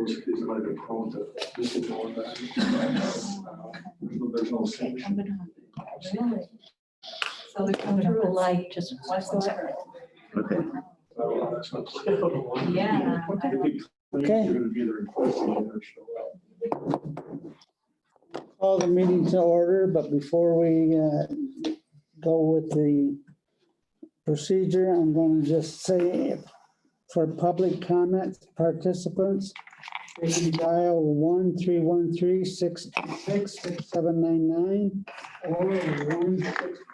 those kids might be prone to missing all of that. There's no sanction. Really? So the control light just whatsoever. Okay. That's not- Yeah. Okay. You're gonna be there in person, you're gonna show up. Call the meeting to order, but before we go with the procedure, I'm going to just say for public comments, participants, they can dial 1-313-626-6799 or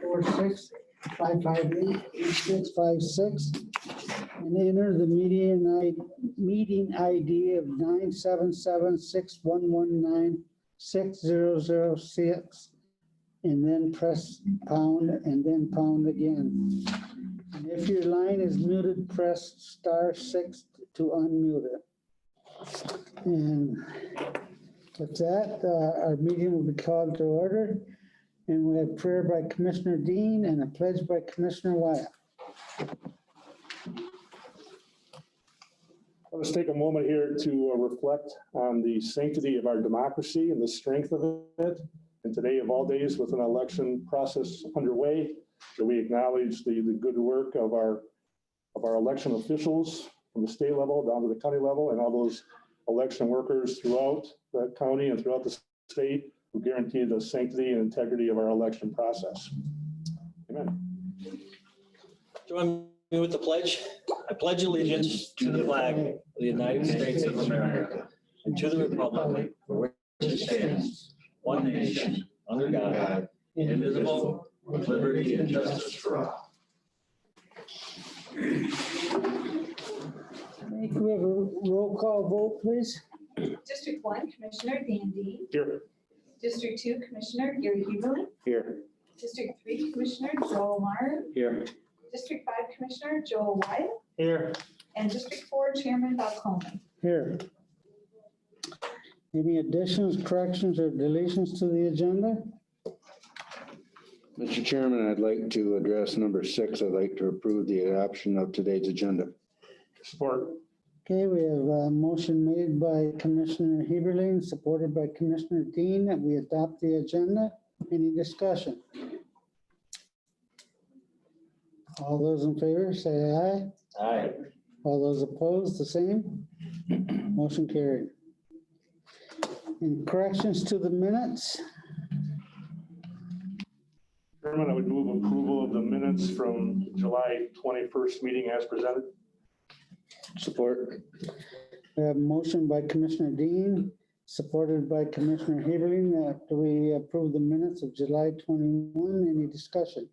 1-646-558-8656 and enter the meeting ID of 977-6119-6006 and then press pound and then pound again. And if your line is muted, press *6 to unmute it. And with that, our meeting will be called to order. And we have prayer by Commissioner Dean and a pledge by Commissioner Wyatt. Let's take a moment here to reflect on the sanctity of our democracy and the strength of it. And today of all days, with an election process underway, that we acknowledge the good work of our election officials from the state level down to the county level, and all those election workers throughout the county and throughout the state who guarantee the sanctity and integrity of our election process. Amen. Join me with the pledge. I pledge allegiance to the flag of the United States of America and to the republic for which it stands, one nation, under God, indivisible, with liberty and justice for all. Can we have a roll call vote, please? District 1, Commissioner Dan Dean. Here. District 2, Commissioner Gary Heberlin. Here. District 3, Commissioner Joel Meyer. Here. District 5, Commissioner Joel Wyatt. Here. And District 4, Chairman Bob Coleman. Here. Any additions, corrections, or deletions to the agenda? Mr. Chairman, I'd like to address number 6. I'd like to approve the adoption of today's agenda. Support. Okay, we have a motion made by Commissioner Heberlin, supported by Commissioner Dean, that we adopt the agenda. Any discussion? All those in favor, say aye. Aye. All those opposed, the same. Motion carried. Any corrections to the minutes? Chairman, I would move approval of the minutes from July 21st meeting as presented. Support. We have a motion by Commissioner Dean, supported by Commissioner Heberlin, that we approve the minutes of July 21. Any discussion?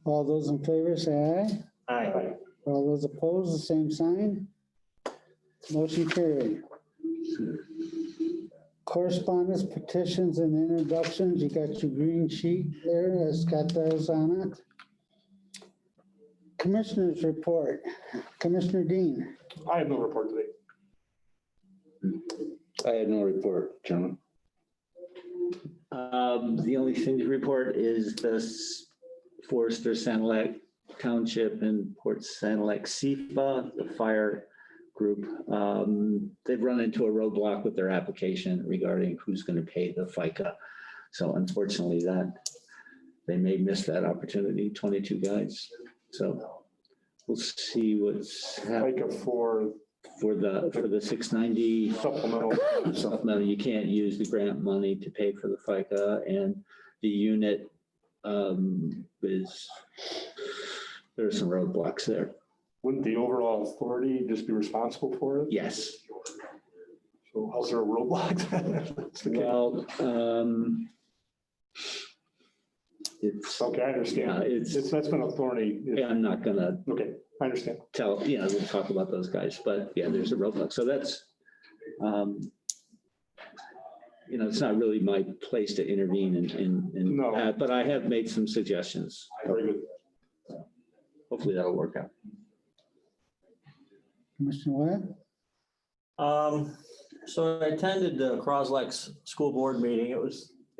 All those in favor, say aye. Aye. All those opposed, the same sign. Motion carried. Correspondence, petitions, and introductions. You got your green sheet there. It's got those on it. Commissioners report. Commissioner Dean. I have no report today. I had no report, Chairman. The only thing to report is this Forester, Sanilac Township and Port Sanilac SEPA, the fire group. They've run into a roadblock with their application regarding who's going to pay the FICA. So unfortunately they may miss that opportunity, 22 guys. So we'll see what's happening Like for for the 690 supplemental. You can't use the grant money to pay for the FICA, and the unit there are some roadblocks there. Wouldn't the overall authority just be responsible for it? Yes. So how's there a roadblock? Well, it's Okay, I understand. That's been authority. I'm not gonna Okay, I understand. tell, we'll talk about those guys, but yeah, there's a roadblock. So that's, it's not really my place to intervene in No. that, but I have made some suggestions. Very good. Hopefully that'll work out. Commissioner Wyatt. So I attended the Croslex School Board meeting. It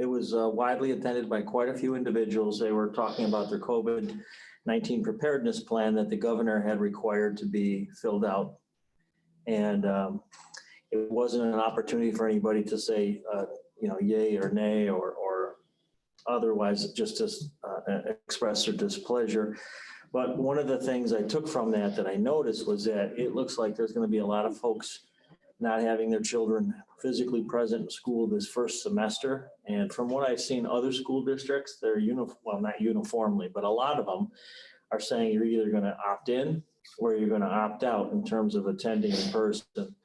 was widely attended by quite a few individuals. They were talking about their COVID-19 preparedness plan that the governor had required to be filled out. And it wasn't an opportunity for anybody to say, yay or nay or otherwise just to express their displeasure. But one of the things I took from that I noticed was that it looks like there's going to be a lot of folks not having their children physically present in school this first semester. And from what I've seen other school districts, they're not uniformly, but a lot of them are saying you're either going to opt in or you're going to opt out in terms of attending in person.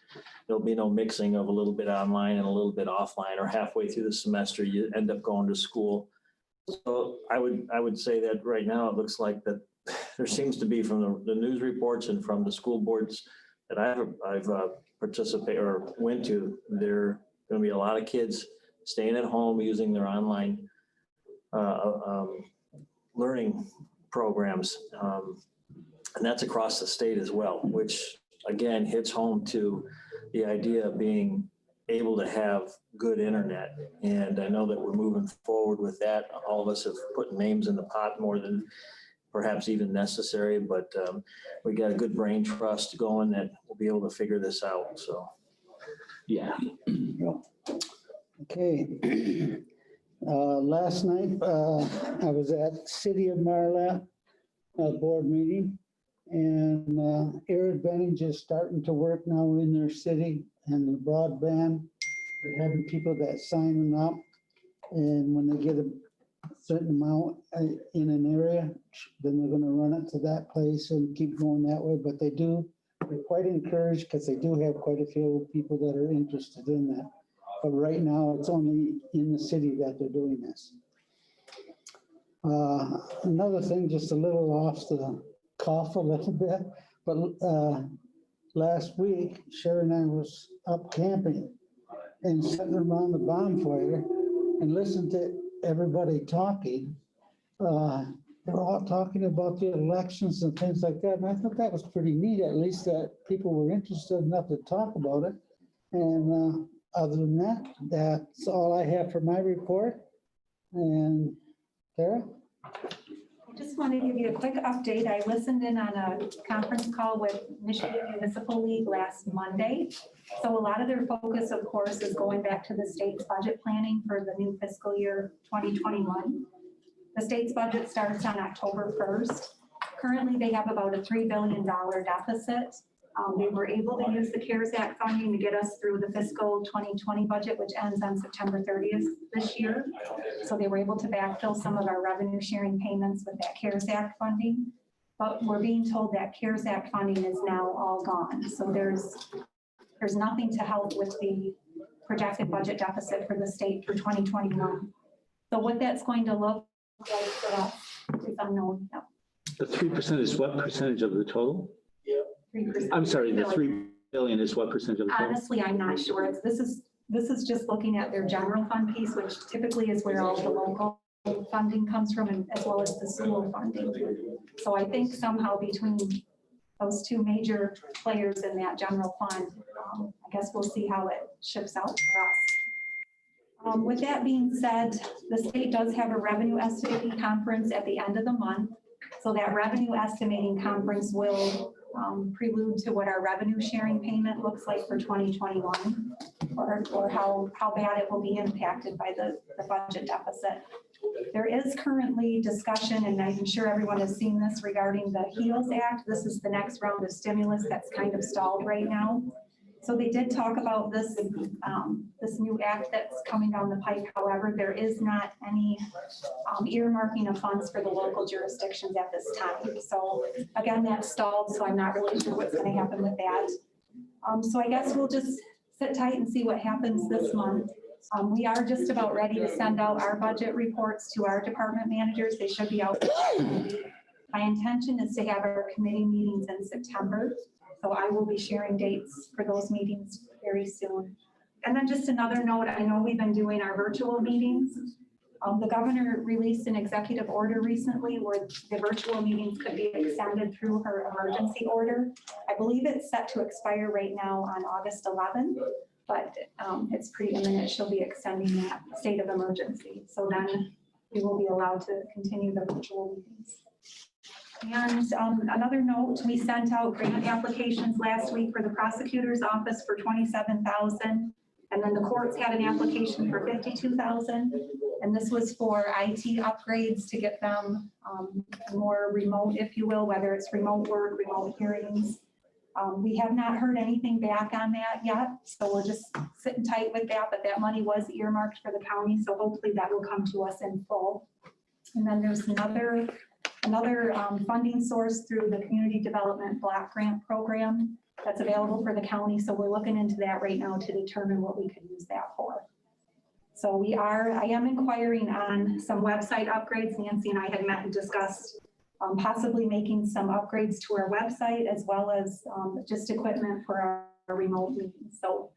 There'll be no mixing of a little bit online and a little bit offline, or halfway through the semester, you end up going to school. So I would say that right now it looks like that there seems to be, from the news reports and from the school boards that I've participated or went to, there are going to be a lot of kids staying at home using their online learning programs. And that's across the state as well, which again hits home to the idea of being able to have good internet. And I know that we're moving forward with that. All of us have put names in the pot more than perhaps even necessary, but we got a good brain trust going that we'll be able to figure this out. So, Yeah. Okay. Last night, I was at City of Marla board meeting, and Eric Benning just starting to work now in their city and the broadband. They're having people that sign them up, and when they get a certain amount in an area, then they're gonna run it to that place and keep going that way. But they're quite encouraged because they do have quite a few people that are interested in that. But right now, it's only in the city that they're doing this. Another thing, just a little off the cuff a little bit, but last week, Sherry and I was up camping and sitting around the bonfire and listened to everybody talking. They're all talking about the elections and things like that. And I thought that was pretty neat, at least that people were interested enough to talk about it. And other than that, that's all I have for my report. And Tara? I just want to give you a quick update. I listened in on a conference call with Michigan Municipal League last Monday. So a lot of their focus, of course, is going back to the state's budget planning for the new fiscal year 2021. The state's budget starts on October 1st. Currently, they have about a $3 billion deficit. They were able to use the CARES Act funding to get us through the fiscal 2020 budget, which ends on September 30th this year. So they were able to backfill some of our revenue sharing payments with that CARES Act funding. But we're being told that CARES Act funding is now all gone. So there's nothing to help with the projected budget deficit for the state for 2021. So what that's going to look like for us is unknown. No. The 3% is what percentage of the total? 3%. I'm sorry, the 3 billion is what percentage of the total? Honestly, I'm not sure. This is just looking at their general fund piece, which typically is where all the local funding comes from, and as well as the school funding. So I think somehow between those two major players in that general fund, I guess we'll see how it ships out for us. With that being said, the state does have a revenue estimating conference at the end of the month. So that revenue estimating conference will prelude to what our revenue sharing payment looks like for 2021, or how bad it will be impacted by the budget deficit. There is currently discussion, and I'm sure everyone has seen this, regarding the HEALS Act. This is the next round of stimulus that's kind of stalled right now. So they did talk about this, this new act that's coming down the pike. However, there is not any earmarking of funds for the local jurisdictions at this time. So again, that's stalled, so I'm not really sure what's going to happen with that. So I guess we'll just sit tight and see what happens this month. We are just about ready to send out our budget reports to our department managers. They should be out. My intention is to have our committee meetings in September. So I will be sharing dates for those meetings very soon. And then just another note, I know we've been doing our virtual meetings. The governor released an executive order recently where the virtual meetings could be extended through her emergency order. I believe it's set to expire right now on August 11th, but it's pretty imminent. She'll be extending that state of emergency. So then we will be allowed to continue the virtual meetings. And another note, we sent out grant applications last week for the prosecutor's office for 27,000. And then the courts had an application for 52,000. And this was for IT upgrades to get them more remote, if you will, whether it's remote work, remote hearings. We have not heard anything back on that yet, so we're just sitting tight with that, but that money was earmarked for the county, so hopefully that will come to us in full. And then there's another funding source through the Community Development Block Grant Program that's available for the county, so we're looking into that right now to determine what we could use that for. So I am inquiring on some website upgrades. Nancy and I had met and discussed possibly making some upgrades to our website as well as just equipment for our remote meetings. So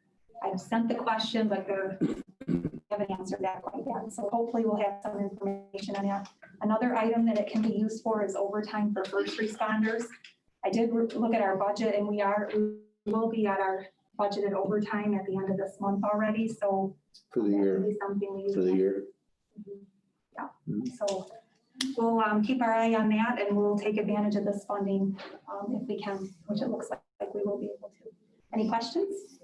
I've sent the question, but they haven't answered that quite yet. So hopefully we'll have some information on that. Another item that it can be used for is overtime for first responders. I did look at our budget and we will be at our budgeted overtime at the end of this month already. So For the year, something we for the year. Yeah. So we'll keep our eye on that and we'll take advantage of this funding if we can, which it looks like we will be able to. Any questions?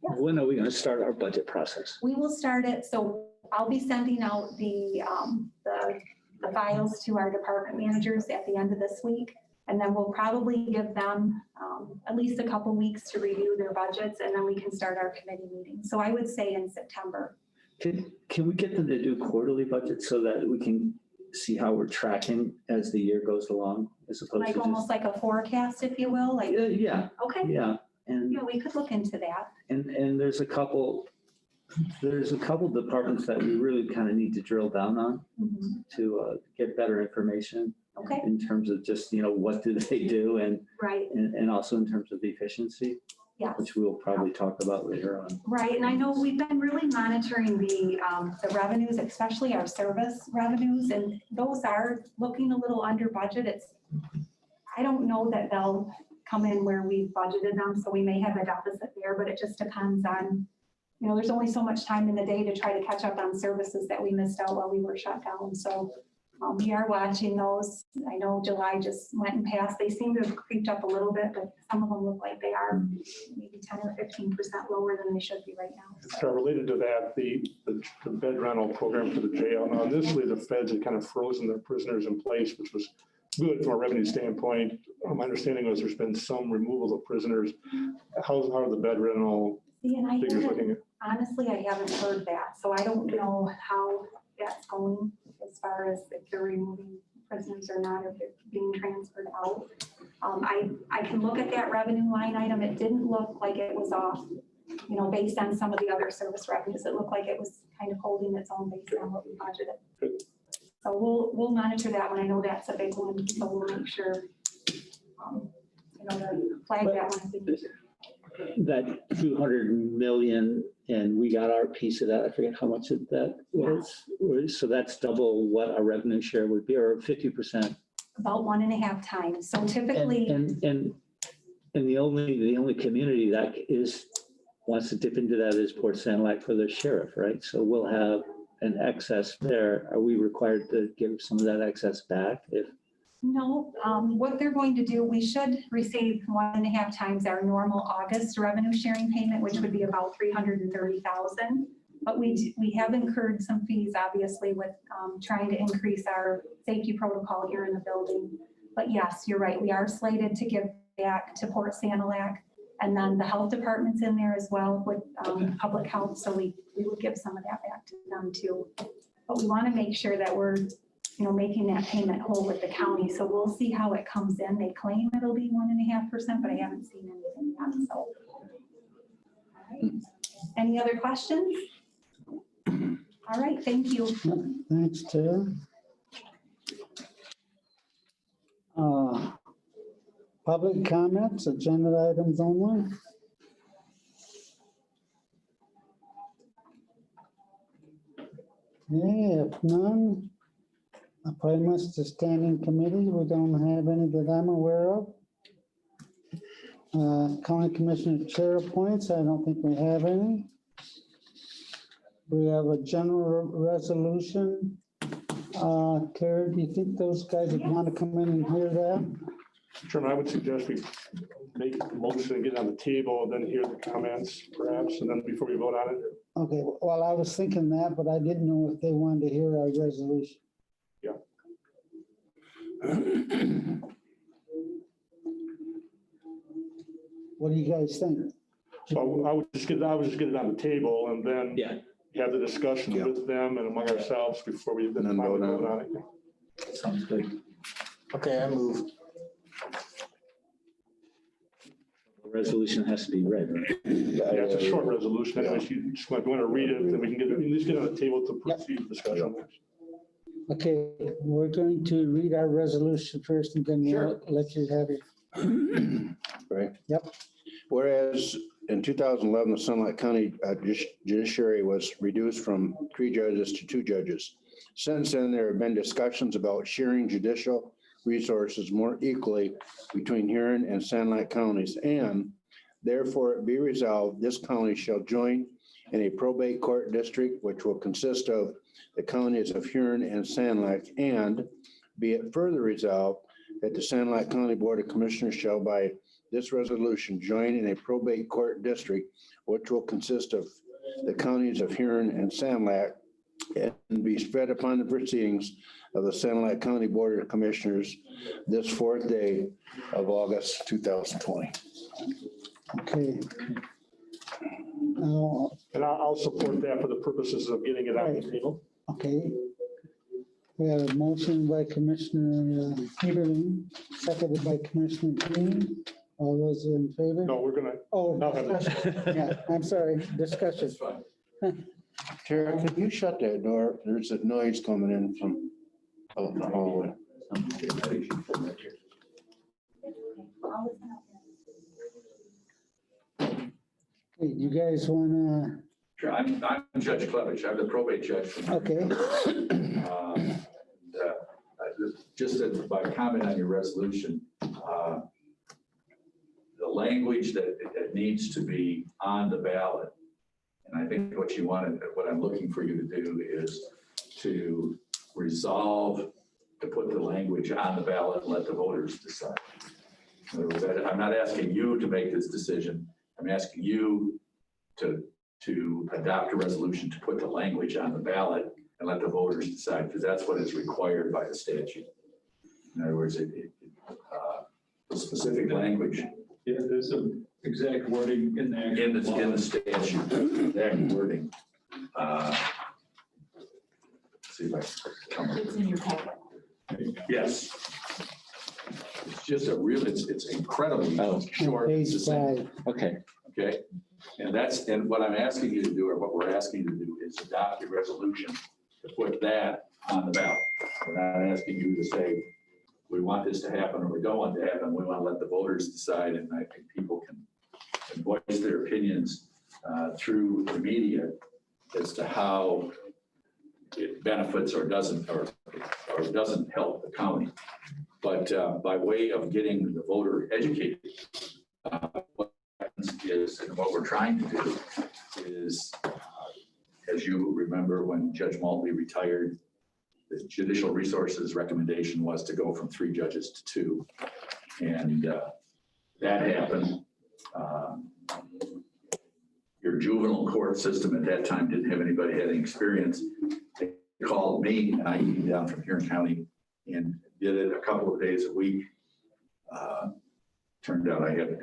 Yes. When are we going to start our budget process? We will start it. So I'll be sending out the files to our department managers at the end of this week. And then we'll probably give them at least a couple weeks to review their budgets and then we can start our committee meeting. So I would say in September. Can we get them to do quarterly budgets so that we can see how we're tracking as the year goes along, as opposed Like to almost like a forecast, if you will, like, yeah, okay, yeah. And yeah, we could look into that. and there's a couple departments that we really kind of need to drill down on Mhm. to get better information Okay, in terms of just, what do they do right, and also in terms of efficiency, yes, which we'll probably talk about later on. right. And I know we've been really monitoring the revenues, especially our service revenues, and those are looking a little under budget. I don't know that they'll come in where we've budgeted them, so we may have a deficit there, but it just depends on, there's only so much time in the day to try to catch up on services that we missed out while we were shut down. So we are watching those. I know July just went and passed. They seem to have creeped up a little bit, but some of them look like they are maybe 10 or 15% lower than they should be right now. So related to that, the bed rental program for the jail. Now initially the feds had kind of frozen their prisoners in place, which was good from a revenue standpoint. My understanding was there's been some removal of prisoners. How are the bed rental See, and figures looking? honestly, I haven't heard that. So I don't know how that's going as far as if they're removing prisoners or not, if they're being transferred out. I can look at that revenue line item. It didn't look like it was off, based on some of the other service revenues. It looked like it was kind of holding its own based on what we budgeted. Good. So we'll monitor that one. I know that's a big one, so we'll make sure, to flag that one. As we need to. That 200 million, and we got our piece of that. I forget how much that was. So that's double what our revenue share would be, or 50%. About 1.5 times. So typically. And the only community that wants to dip into that is Port Sanilac for their sheriff, right? So we'll have an excess there. Are we required to give some of that excess back? No, what they're going to do, we should receive 1.5 times our normal August revenue sharing payment, which would be about 330,000. But we have incurred some fees, obviously, with trying to increase our safety protocol here in the building. But yes, you're right. We are slated to give back to Port Sanilac, and then the health department's in there as well with public health. So we would give some of that back to them too. But we want to make sure that we're making that payment whole with the county. So we'll see how it comes in. They claim it'll be 1.5%, but I haven't seen anything yet. So, all right. Any other questions? All right, thank you. Thanks, Tara. Public comments, agenda items only. Yeah, if none, appointments to standing committees, we don't have any that I'm aware of. County Commissioner Chair appoints, I don't think we have any. We have a general resolution Tara, do you think those guys would want to come in and hear that? Chairman, I would suggest we make a motion and get it on the table, and then hear the comments perhaps, and then before we vote on it. Okay, well, I was thinking that, but I didn't know if they wanted to hear our resolution. Yeah. What do you guys think? So I would just get it on the table and then Yeah, have the discussion Yeah. with them and among ourselves before we then And then finally vote on vote on it. Sounds good. okay, I move. The resolution has to be read, right? Yeah, it's a short resolution anyway. So you just want to read it, then we can at least get it on the table to proceed with discussion. Okay, we're going to read our resolution first and then we'll let you have it. Right? Yep. Whereas in 2011, the Sunlight County judiciary was reduced from 3 judges to 2 judges. Since then, there have been discussions about sharing judicial resources more equally between Huron and Sunlight counties, and therefore it be resolved, this county shall join in a probate court district, which will consist of the counties of Huron and Sand and be it further resolved that the Sand County Board of Commissioners shall by this resolution join in a probate court district, which will consist of the counties of Huron and Sand and be spread upon the proceedings of the Sand County Board of Commissioners this 4th day of August, 2020. Okay. Now, And I'll support that for the purposes of getting it on the table. okay. We have a motion by Commissioner Peterlin, seconded by Commissioner Green. All those in favor? No, we're gonna, Oh, I'll have it. discussion. Yeah, I'm sorry, discussion. Tara, could you shut that door? There's a noise coming in from out in the hallway. Okay, you guys wanna, Sure, I'm Judge Clevich. I'm the probate judge. okay, Just by comment on your resolution, the language that needs to be on the ballot, and I think what I'm looking for you to do is to resolve to put the language on the ballot and let the voters decide. In other words, I'm not asking you to make this decision. I'm asking you to adopt a resolution to put the language on the ballot and let the voters decide, because that's what is required by the statute. In other words, the specific language Yeah, there's some exact wording in the actual in law. the statute, that wording. See if I come. It's in your packet. Yes. It's just it's incredibly Oh. short. page succinct. 5. Okay, Okay, and what I'm asking you to do, or what we're asking you to do, is adopt a resolution to put that on the ballot. We're not asking you to say, we want this to happen, or we don't want it to happen. We want to let the voters decide, and I think people can voice their opinions through the media as to how it benefits or doesn't help the county. But by way of getting the voter educated, what happens is, and what we're trying to do is, as you remember, when Judge Maltby retired, the Judicial Resources recommendation was to go from 3 judges to 2. And that happened. Your juvenile court system at that time didn't have anybody had any experience. They called me, and I came down from Huron County and did it a couple of days a week. Turned out I had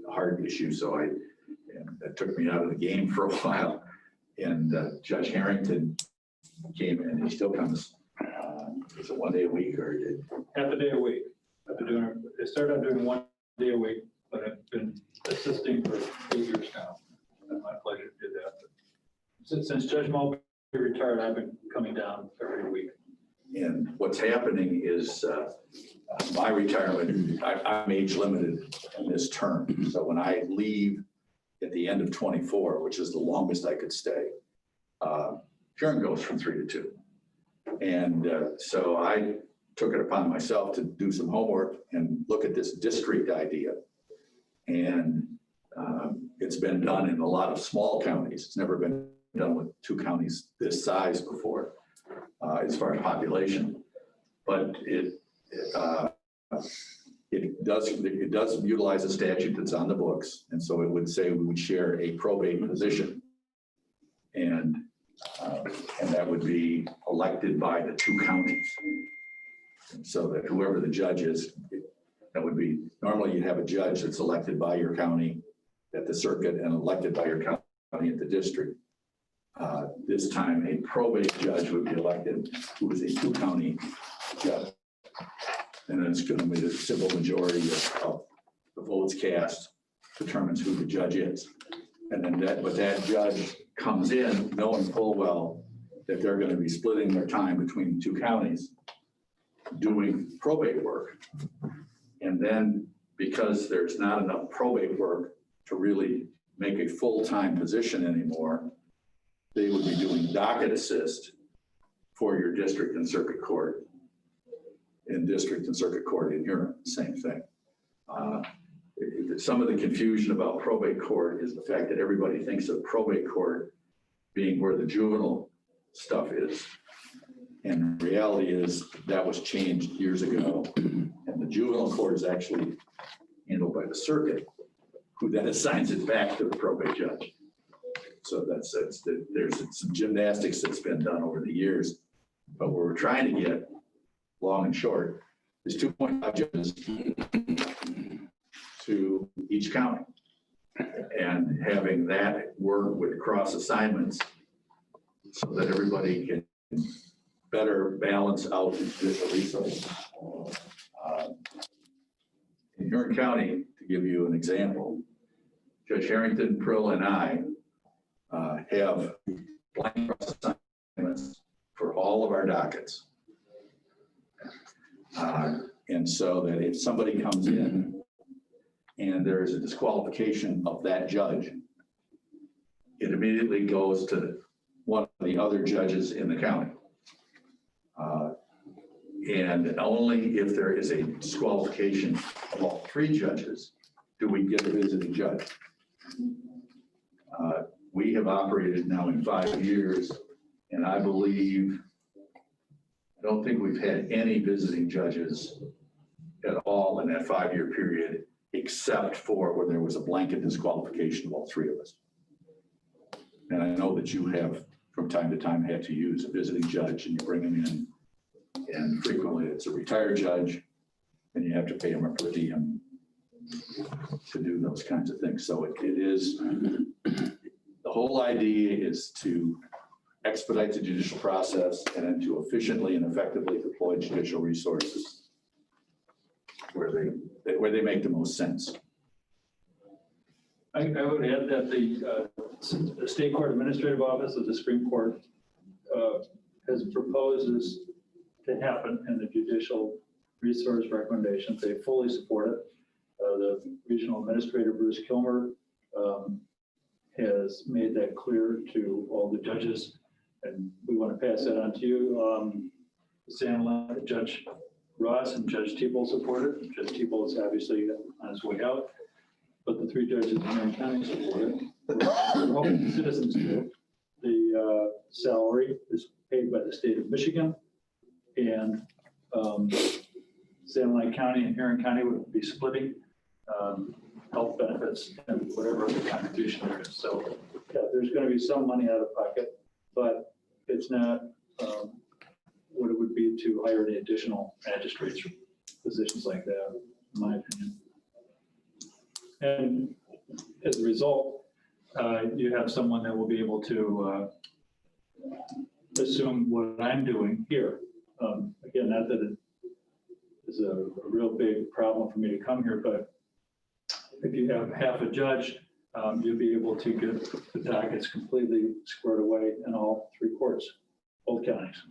a heart issue, so that took me out of the game for a while. And Judge Harrington came in, and he still comes. Is it 1 day a week, or did? Half a day a week. I've been doing, I started out doing 1 day a week, but I've been assisting for 8 years now. It's my pleasure to do that. Since Judge Maltby retired, I've been coming down every week. And what's happening is my retirement, I'm age limited in this term. So when I leave at the end of 24, which is the longest I could stay, Huron goes from 3 to 2. And so I took it upon myself to do some homework and look at this district idea. And it's been done in a lot of small counties. It's never been done with 2 counties this size before. as far as population. But it does utilize a statute that's on the books. And so it would say we would share a probate position. And that would be elected by the 2 counties. And so that whoever the judge is, that would be, normally you'd have a judge that's elected by your county at the circuit and elected by your county at the district. This time, a probate judge would be elected, who is a 2-county judge. And then it's going to be the simple majority of the votes cast determines who the judge is. And then that judge comes in knowing full well that they're going to be splitting their time between 2 counties doing probate work. And then because there's not enough probate work to really make a full-time position anymore, they would be doing docket assist for your district and circuit court. In district and circuit court in Huron, same thing. Some of the confusion about probate court is the fact that everybody thinks of probate court being where the juvenile stuff is. And the reality is that was changed years ago. And the juvenile court is actually handled by the circuit, who then assigns it back to the probate judge. So there's some gymnastics that's been done over the years. But what we're trying to get, long and short, is 2.5 judges to each county. And having that work with cross assignments so that everybody can better balance out the judicial resources. In Huron County, to give you an example, Judge Harrington, Prill, and I have blank cross assignments for all of our dockets. And so that if somebody comes in and there is a disqualification of that judge, it immediately goes to one of the other judges in the county. And only if there is a disqualification of all 3 judges do we get a visiting judge. We have operated now in 5 years, and I don't think we've had any visiting judges at all in that 5-year period, except for where there was a blanket disqualification of all 3 of us. And I know that you have, from time to time, had to use a visiting judge, and you bring them in, and frequently it's a retired judge, and you have to pay them a per diem to do those kinds of things. So it is, the whole idea is to expedite the judicial process and then to efficiently and effectively deploy judicial resources where they make the most sense. I would add that the State Court Administrative Office of the Supreme Court has proposed this to happen in the judicial resource recommendations. They fully support it. The regional administrator, Bruce Kilmer, has made that clear to all the judges, and we want to pass that on to you. Judge Ross and Judge Tebow support it. Judge Tebow is obviously on his way out, but the 3 judges in Huron County support it. We're hoping citizens do. The salary is paid by the state of Michigan, and San Luis County and Huron County would be splitting health benefits and whatever other contribution there is. So yeah, there's going to be some money out of pocket, but it's not what it would be to hire any additional magistrates or positions like that, in my opinion. And as a result, you have someone that will be able to assume what I'm doing here. Again, not that it is a real big problem for me to come here, but if you have half a judge, you'll be able to get the dockets completely squared away in all 3 courts, both counties.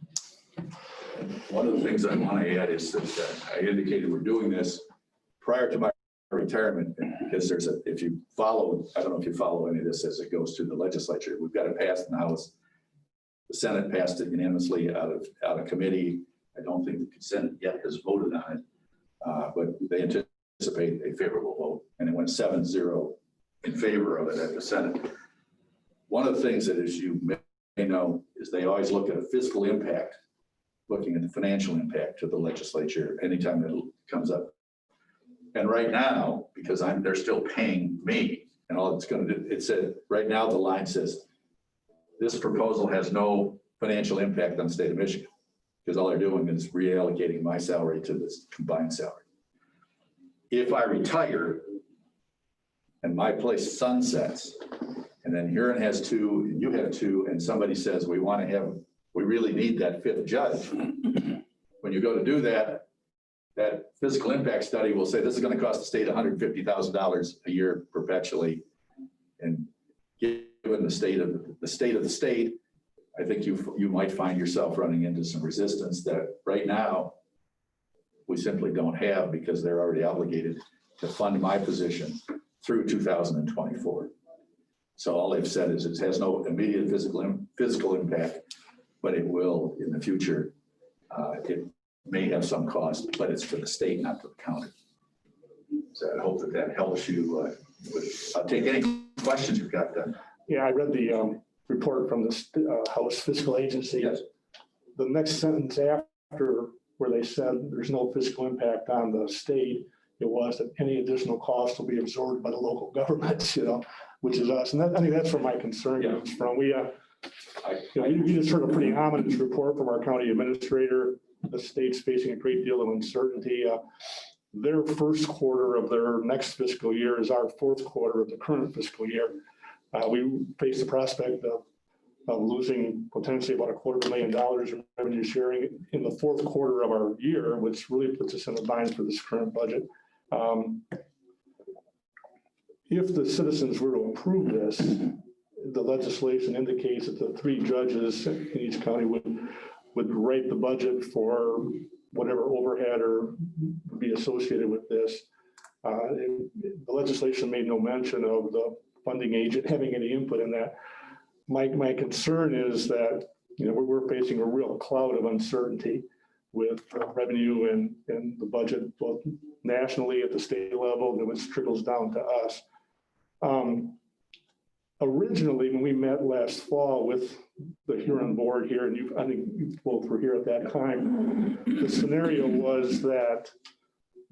One of the things I want to add is that I indicated we're doing this prior to my retirement, because if you follow, I don't know if you follow any of this as it goes through the legislature, we've got it passed in the House. The Senate passed it unanimously out of committee. I don't think the Senate yet has voted on it, but they anticipate a favorable vote, and it went 7-0 in favor of it at the Senate. One of the things that, as you may know, is they always look at a fiscal impact looking at the financial impact to the legislature anytime it comes up. And right now, because they're still paying me and all it's going to do, it said, right now the line says, this proposal has no financial impact on the state of Michigan, because all they're doing is reallocating my salary to this combined salary. If I retire and my place sunsets, and then Huron has two, you have two, and somebody says, we really need that fifth judge. When you go to do that, that physical impact study will say this is going to cost the state $150,000 a year perpetually. And given the state of the state, I think you might find yourself running into some resistance that right now we simply don't have, because they're already obligated to fund my position through 2024. So all they've said is it has no immediate physical impact, but it will in the future. It may have some cost, but it's for the state, not for the county. So I hope that helps you. I'll take any questions you've got then. Yeah, I read the report from the House Fiscal Agency. Yes. The next sentence after where they said there's no fiscal impact on the state, it was that any additional cost will be absorbed by the local governments, which is us. And I think that's where my concern comes from. We just heard a pretty ominous report from our county administrator. The state's facing a great deal of uncertainty. Their first quarter of their next fiscal year is our fourth quarter of the current fiscal year. We face the prospect of losing potentially about $250,000 in revenue sharing in the fourth quarter of our year, which really puts us in a bind for this current budget. If the citizens were to approve this, the legislation indicates that the 3 judges in each county would write the budget for whatever overhead or would be associated with this. The legislation made no mention of the funding agent having any input in that. My concern is that we're facing a real cloud of uncertainty with revenue and the budget, both nationally at the state level, and which trickles down to us. Originally, when we met last fall with the Huron board here, and I think you both were here at that time, the scenario was that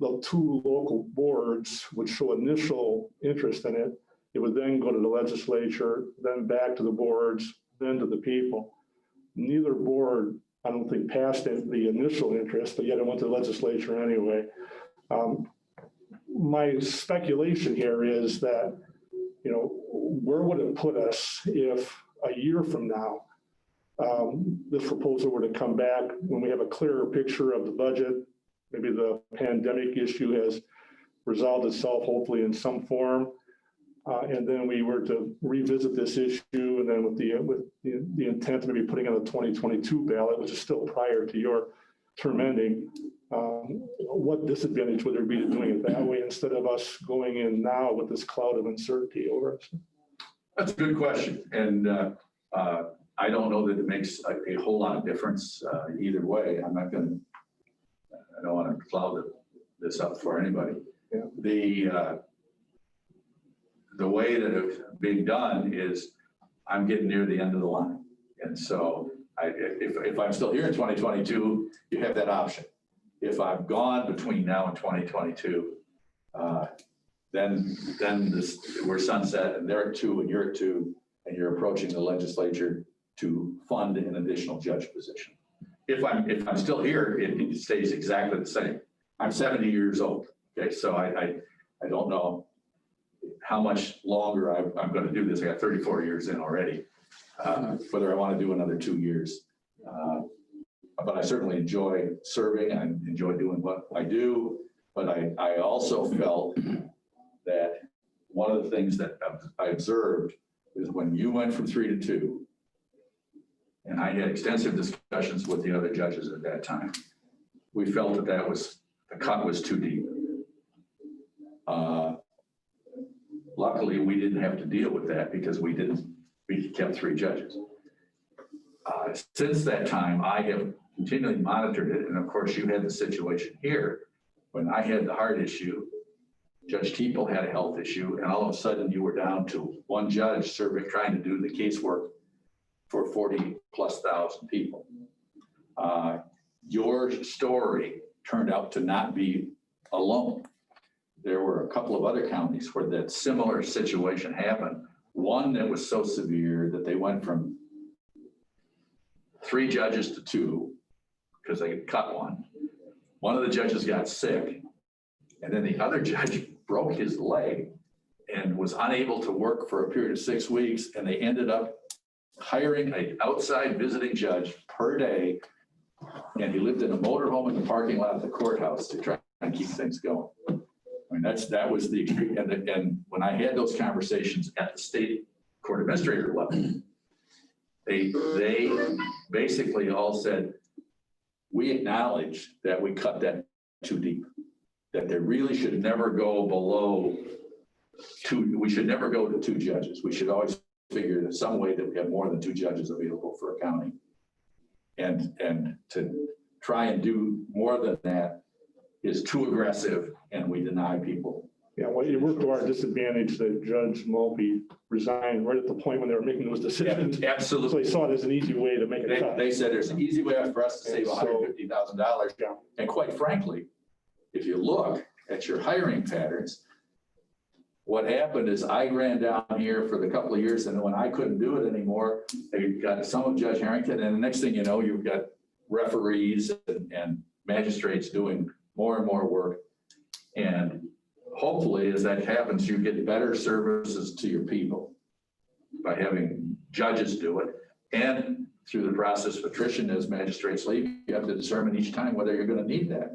the 2 local boards would show initial interest in it. It would then go to the legislature, then back to the boards, then to the people. Neither board, I don't think, passed the initial interest, but yet it went to the legislature anyway. My speculation here is that, where would it put us if a year from now, this proposal were to come back when we have a clearer picture of the budget, maybe the pandemic issue has resolved itself, hopefully in some form, and then we were to revisit this issue, and then with the intent of maybe putting on the 2022 ballot, which is still prior to your term ending, what disadvantage would there be to doing it that way instead of us going in now with this cloud of uncertainty over us? That's a good question. And I don't know that it makes a whole lot of difference either way. I don't want to cloud this up for anybody. Yeah. The way that it's being done is I'm getting near the end of the line. And so if I'm still here in 2022, you have that option. If I'm gone between now and 2022, then we're sunset and they're at 2 and you're at 2 and you're approaching the legislature to fund an additional judge position. If I'm still here, it stays exactly the same. I'm 70 years old. Okay, so I don't know how much longer I'm going to do this. I got 34 years in already. Whether I want to do another 2 years. But I certainly enjoy serving and enjoy doing what I do. But I also felt that one of the things that I observed is when you went from 3 to 2, and I had extensive discussions with the other judges at that time, we felt that the cut was too deep. Luckily, we didn't have to deal with that because we kept 3 judges. Since that time, I have continually monitored it. And of course, you had the situation here when I had the heart issue, Judge Teeple had a health issue, and all of a sudden you were down to 1 judge serving, trying to do the casework for 40,000+ people. your story turned out to not be alone. There were a couple of other counties where that similar situation happened. One that was so severe that they went from 3 judges to 2 because they cut one. One of the judges got sick, and then the other judge broke his leg and was unable to work for a period of 6 weeks, and they ended up hiring an outside visiting judge per day, and he lived in a motorhome in the parking lot of the courthouse to try and keep things going. I mean, that was the extreme, and when I had those conversations at the state court administrator level, they basically all said, we acknowledge that we cut that too deep, that there really should never go below 2, we should never go to 2 judges. We should always figure that some way that we have more than 2 judges available for a county. And to try and do more than that is too aggressive, and we deny people. Yeah, well, it worked to our disadvantage that Judge Mulvey resigned right at the point when they were making those decisions. So Absolutely. they saw it as an easy way to make a cut. They said there's an easy way for us to save And so- $150,000. Yeah. And quite frankly, if you look at your hiring patterns, what happened is I ran down here for the couple of years, and when I couldn't do it anymore, they got some of Judge Harrington, and the next thing you know, you've got referees and magistrates doing more and more work. And hopefully, as that happens, you get better services to your people by having judges do it. And through the process of attrition, as magistrates leave, you have to determine each time whether you're going to need that.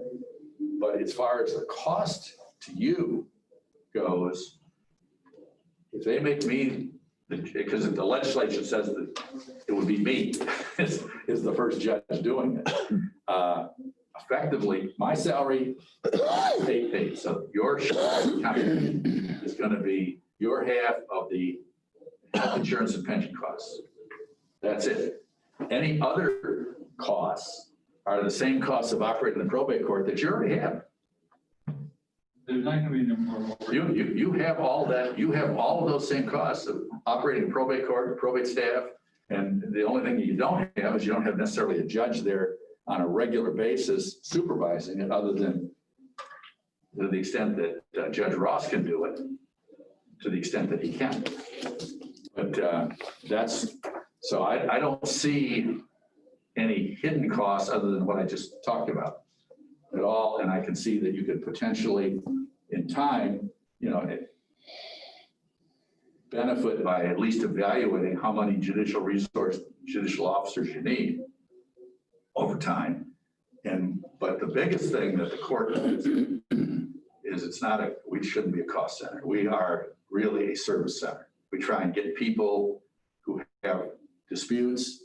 But as far as the cost to you goes, if they make me, because if the legislature says that it would be me is the first judge doing it, effectively, my salary, state paid. So your county is going to be your half of the health insurance and pension costs. That's it. Any other costs are the same costs of operating the probate court that you already have. There's not gonna be no more. You have all that, you have all of those same costs of operating a probate court, probate staff. And the only thing you don't have is you don't have necessarily a judge there on a regular basis supervising it, other than to the extent that Judge Ross can do it, to the extent that he can. But so I don't see any hidden costs other than what I just talked about at all. And I can see that you could potentially, in time, benefit by at least evaluating how many judicial officers you need over time. But the biggest thing that the court does is we shouldn't be a cost center. We are really a service center. We try and get people who have disputes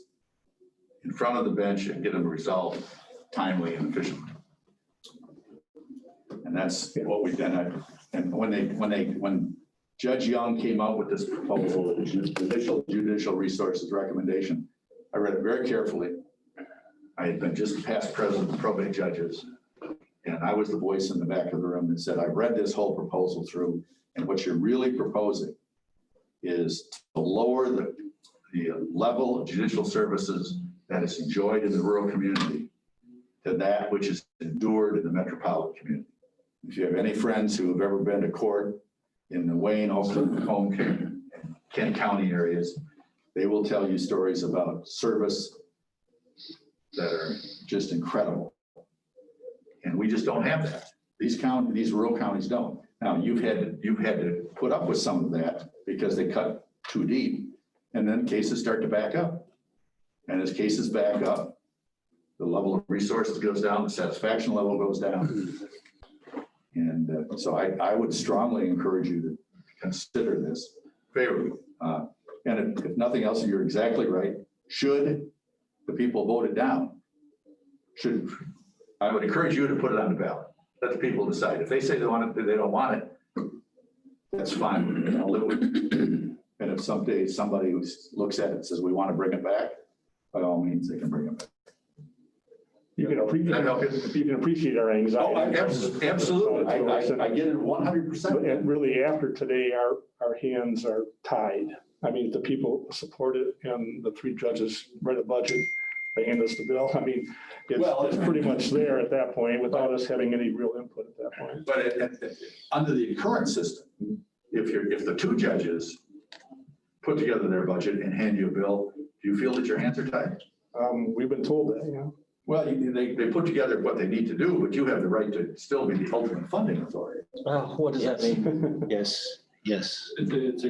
in front of the bench and get them resolved timely and efficiently. And that's what we've done. And when Judge Young came out with this proposal, the judicial resources recommendation, I read it very carefully. I had been just past president of probate judges, and I was the voice in the back of the room that said, I read this whole proposal through, and what you're really proposing is to lower the level of judicial services that is enjoyed in the rural community to that which is endured in the metropolitan community. If you have any friends who have ever been to court in the Wayne, Oakland, Macomb, and Kent County areas, they will tell you stories about service that are just incredible. And we just don't have that. These rural counties don't. Now, you've had to put up with some of that because they cut too deep, and then cases start to back up. And as cases back up, the level of resources goes down, the satisfaction level goes down. And so I would strongly encourage you to consider this favorably. And if nothing else, you're exactly right. Should the people vote it down, I would encourage you to put it on the ballot. Let the people decide. If they say they want it, they don't want it, that's fine. I'll live with it. And if someday somebody looks at it and says, we want to bring it back, by all means, they can bring it back. You can appreciate our anxiety. Oh, absolutely. I get it 100%. And really, after today, our hands are tied. I mean, the people support it, and the 3 judges read a budget. they hand us the bill. I mean, it's pretty much there at that point without us having any real input at that point. But under the current system, if the two judges put together their budget and hand you a bill, do you feel that your hands are tied? We've been told that, yeah. Well, they put together what they need to do, but you have the right to still be the ultimate funding authority. What does that mean? Yes, yes. It's a It's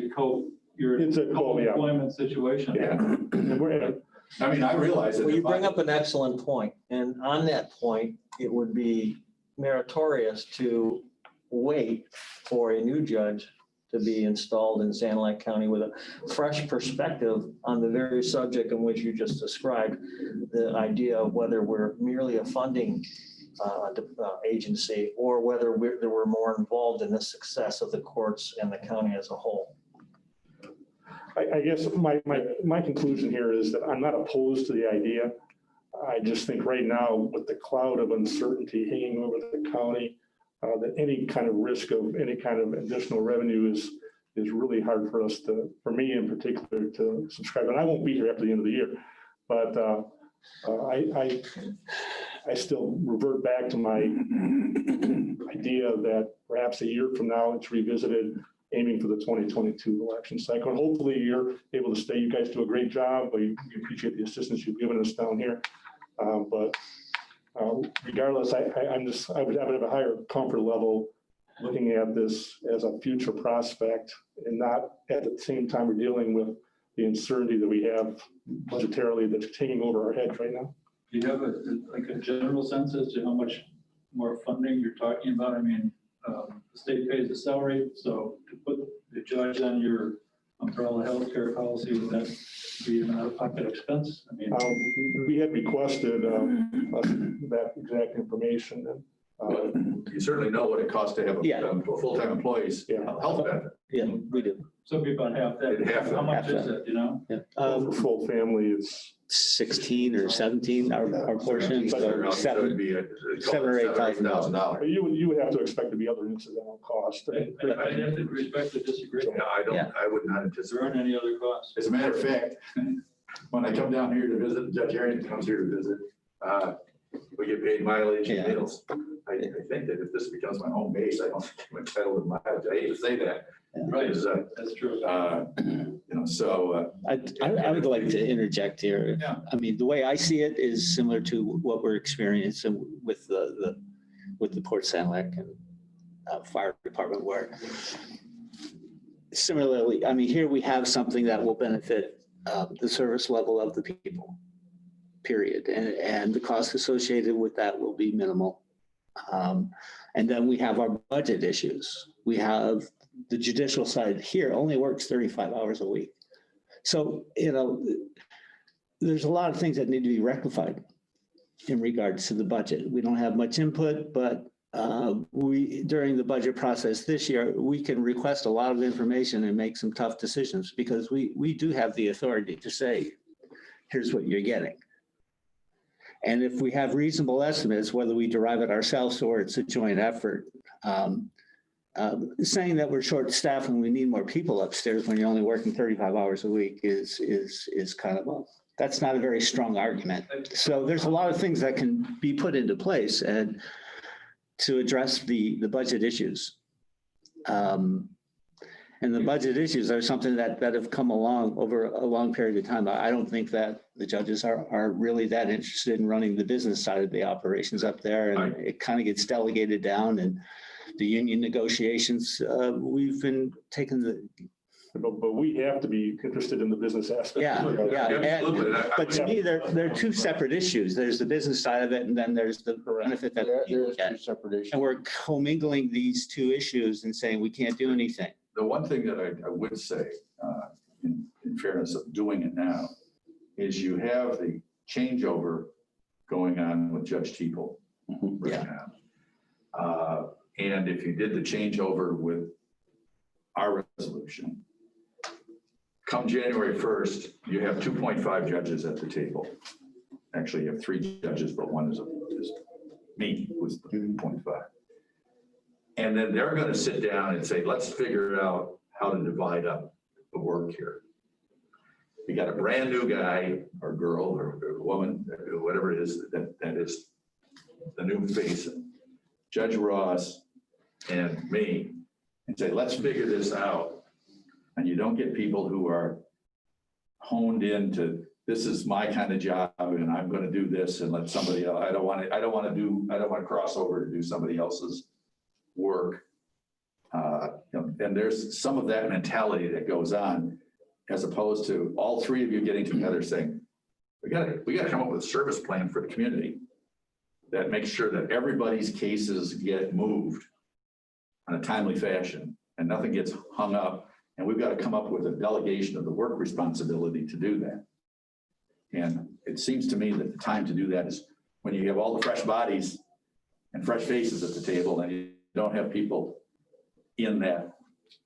a co-employment situation. Yeah. And we're in a I mean, I realize that. Well, you if I- bring up an excellent point, and on that point, it would be meritorious to wait for a new judge to be installed in Sand Lake County with a fresh perspective on the very subject in which you just described, the idea of whether we're merely a funding agency or whether we're more involved in the success of the courts and the county as a whole. I guess my conclusion here is that I'm not opposed to the idea. I just think right now with the cloud of uncertainty hanging over the county, that any kind of risk of any kind of additional revenue is really hard for us for me in particular, to subscribe. And I won't be here after the end of the year, but I still revert back to my idea that perhaps a year from now it's revisited, aiming for the 2022 election cycle. And hopefully you're able to stay. You guys do a great job. We appreciate the assistance you've given us down here. But regardless, I would have a higher comfort level looking at this as a future prospect and not at the same time we're dealing with the uncertainty that we have budgetarily that's hanging over our heads right now. Do you have a general sense as to how much more funding you're talking about? I mean, the state pays the salary, so to put the judge on your umbrella healthcare policy, would that be an out-of-pocket expense? I mean, We had requested that exact information. And You certainly know what it costs to have a full-time employee's health benefit. Yeah, we do. so it'd be about half that. Half that. How much Half is that. it, you know? Yeah. for full family, it's 16 or 17, our portion, so So it'd seven. be $7,000 or $8,000. but you would have to expect to be other incidental costs. I have to respect the disagreement. No, I would not Is there anticipate. aren't any other costs? As a matter of fact, when I come down here to visit, Judge Harrington comes here to visit, we get paid mileage and Yeah. meals. I think that if this becomes my home base, I don't think I'm entitled to mileage. I hate to say that. Right, Because, that's true. so, I would like to interject here. Yeah. I mean, the way I see it is similar to what we're experiencing with the Port Sand Lake and fire department, where similarly, I mean, here we have something that will benefit the service level of the people, period. And the cost associated with that will be minimal. And then we have our budget issues. We have the judicial side here only works 35 hours a week. So, there's a lot of things that need to be rectified in regards to the budget. We don't have much input, but during the budget process this year, we can request a lot of information and make some tough decisions because we do have the authority to say, here's what you're getting. And if we have reasonable estimates, whether we derive it ourselves or it's a joint effort, saying that we're short-staffed and we need more people upstairs when you're only working 35 hours a week is kind of that's not a very strong argument. So there's a lot of things that can be put into place and to address the budget issues. And the budget issues are something that have come along over a long period of time. I don't think that the judges are really that interested in running the business side of the operations up there. And it kind of gets delegated down, and the union negotiations, we've been taking But we have to be interested in the business aspect. absolutely. But to me, they're two separate issues. There's the business side of it, and then there's the benefit that people There's get. two separate issues. And we're commingling these two issues and saying we can't do anything. The one thing that I would say, in fairness of doing it now, is you have the changeover going on with Judge Teeple right now. And if you did the changeover with our resolution, come January 1st, you have 2.5 judges at the table. Actually, you have 3 judges, but one is me, who's the 0.5. And then they're going to sit down and say, let's figure out how to divide up the work here. You got a brand new guy or girl or woman, or whatever it is, that is the new face, Judge Ross and me, and say, let's figure this out. And you don't get people who are honed into, this is my kind of job and I'm going to do this and let somebody else, I don't want to cross over to do somebody else's work. And there's some of that mentality that goes on, as opposed to all three of you getting together saying, we got to come up with a service plan for the community that makes sure that everybody's cases get moved in a timely fashion and nothing gets hung up. And we've got to come up with a delegation of the work responsibility to do that. And it seems to me that the time to do that is when you have all the fresh bodies and fresh faces at the table, and you don't have people in that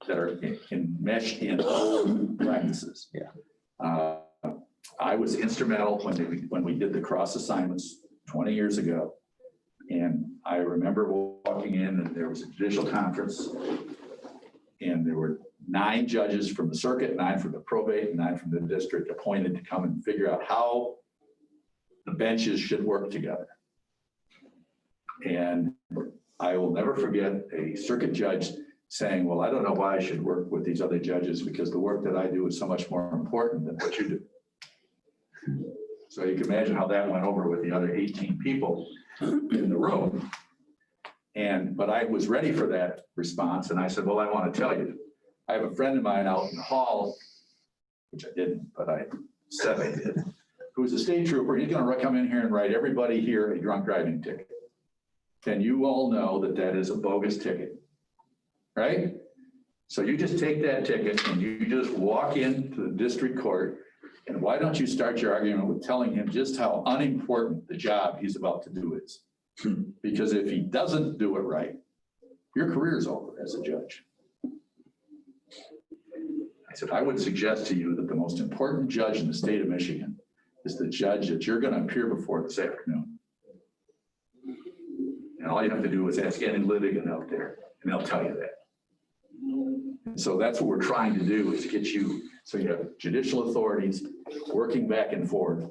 are enmeshed in old practices. Yeah. I was instrumental when we did the cross assignments 20 years ago. And I remember walking in and there was a judicial conference and there were 9 judges from the circuit, 9 from the probate, and 9 from the district appointed to come and figure out how the benches should work together. And I will never forget a circuit judge saying, well, I don't know why I should work with these other judges because the work that I do is so much more important than what you do. So you can imagine how that went over with the other 18 people in the room. But I was ready for that response. And I said, well, I want to tell you, I have a friend of mine out in the hall, which I didn't, but I said I did, who's a state trooper. He's going to come in here and write everybody here a drunk driving ticket. And you all know that that is a bogus ticket. Right? So you just take that ticket and you just walk into the district court, and why don't you start your argument with telling him just how unimportant the job he's about to do is? Because if he doesn't do it right, your career is over as a judge. I said, I would suggest to you that the most important judge in the state of Michigan is the judge that you're going to appear before this afternoon. And all you have to do is ask any litigant out there, and they'll tell you that. So that's what we're trying to do, is get you, so you have judicial authorities working back and forth,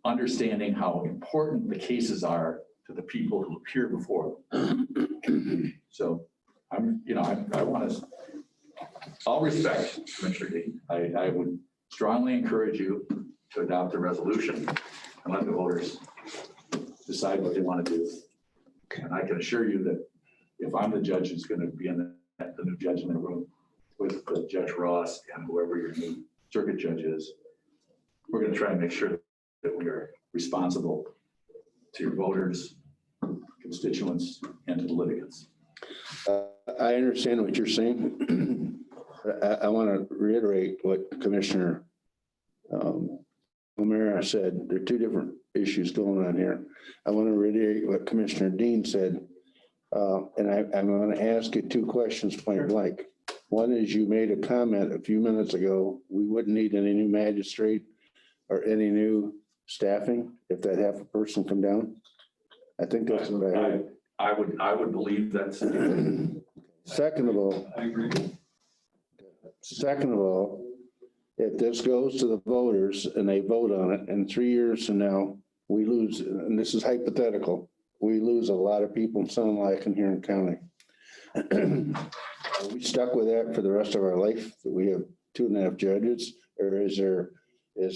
understanding how important the cases are to the people who appear before them. So I want to, all respect, Commissioner Dean, I would strongly encourage you to adopt a resolution and let the voters decide what they want to do. And I can assure you that if I'm the judge who's going to be in the new judge in the room with Judge Ross and whoever your new circuit judge is, we're going to try and make sure that we are responsible to your voters, constituents, and to the litigants. I understand what you're saying. I want to reiterate what Commissioner O'Meara said. There are 2 different issues going on here. I want to reiterate what Commissioner Dean said. And I'm going to ask you 2 questions point blank. One is, you made a comment a few minutes ago, we wouldn't need any new magistrate or any new staffing if that half a person come down. I think that's what I heard. I would believe that's. Second of all, I agree. Second of all, if this goes to the voters and they vote on it, and 3 years from now, we lose, and this is hypothetical, we lose a lot of people in Sun Lake and here in county. Are we stuck with that for the rest of our life, that we have 2.5 judges? Or is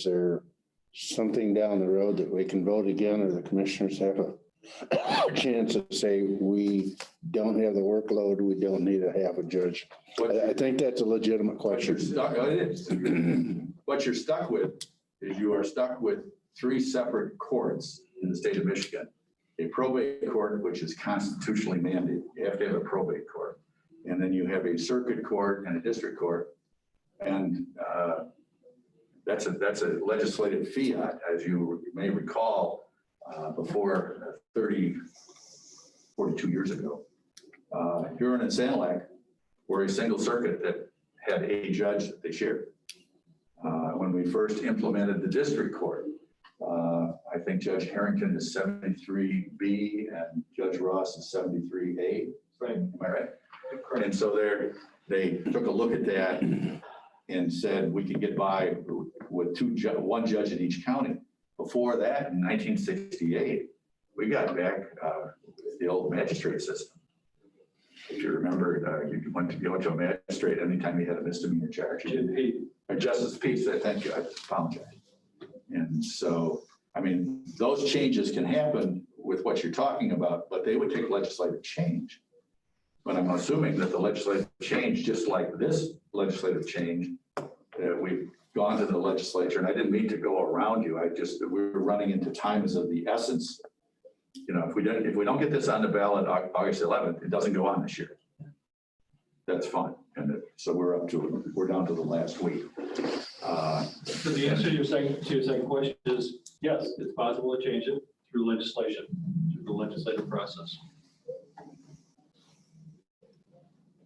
there something down the road that we can vote again, or the commissioners have a chance to say, we don't have the workload, we don't need to have a judge? I think that's a legitimate question. What you're stuck with is you are stuck with 3 separate courts in the state of Michigan. A probate court, which is constitutionally mandated. You have to have a probate court. And then you have a circuit court and a district court. And that's a legislative fiat, as you may recall, before 42 years ago. Huron and Sanilac were a single circuit that had a judge that they shared. When we first implemented the district court, I think Judge Harrington is 73B and Judge Ross is 73A. Right. Am I right? Correct. And so they took a look at that and said we could get by with one judge in each county. Before that, in 1968, we got back the old magistrate system. If you remember, you went to a magistrate anytime you had a misdemeanor charge. Or Justice Peace, thank you, I apologize. And so, I mean, those changes can happen with what you're talking about, but they would take legislative change. But I'm assuming that the legislative change, just like this legislative change, that we've gone to the legislature, and I didn't mean to go around you. We're running into time is of the essence. You know, if we don't get this on the ballot August 11th, it doesn't go on this year. That's fine. And so we're down to the last week. So the answer to your second question is yes, it's possible to change it through legislation, through the legislative process.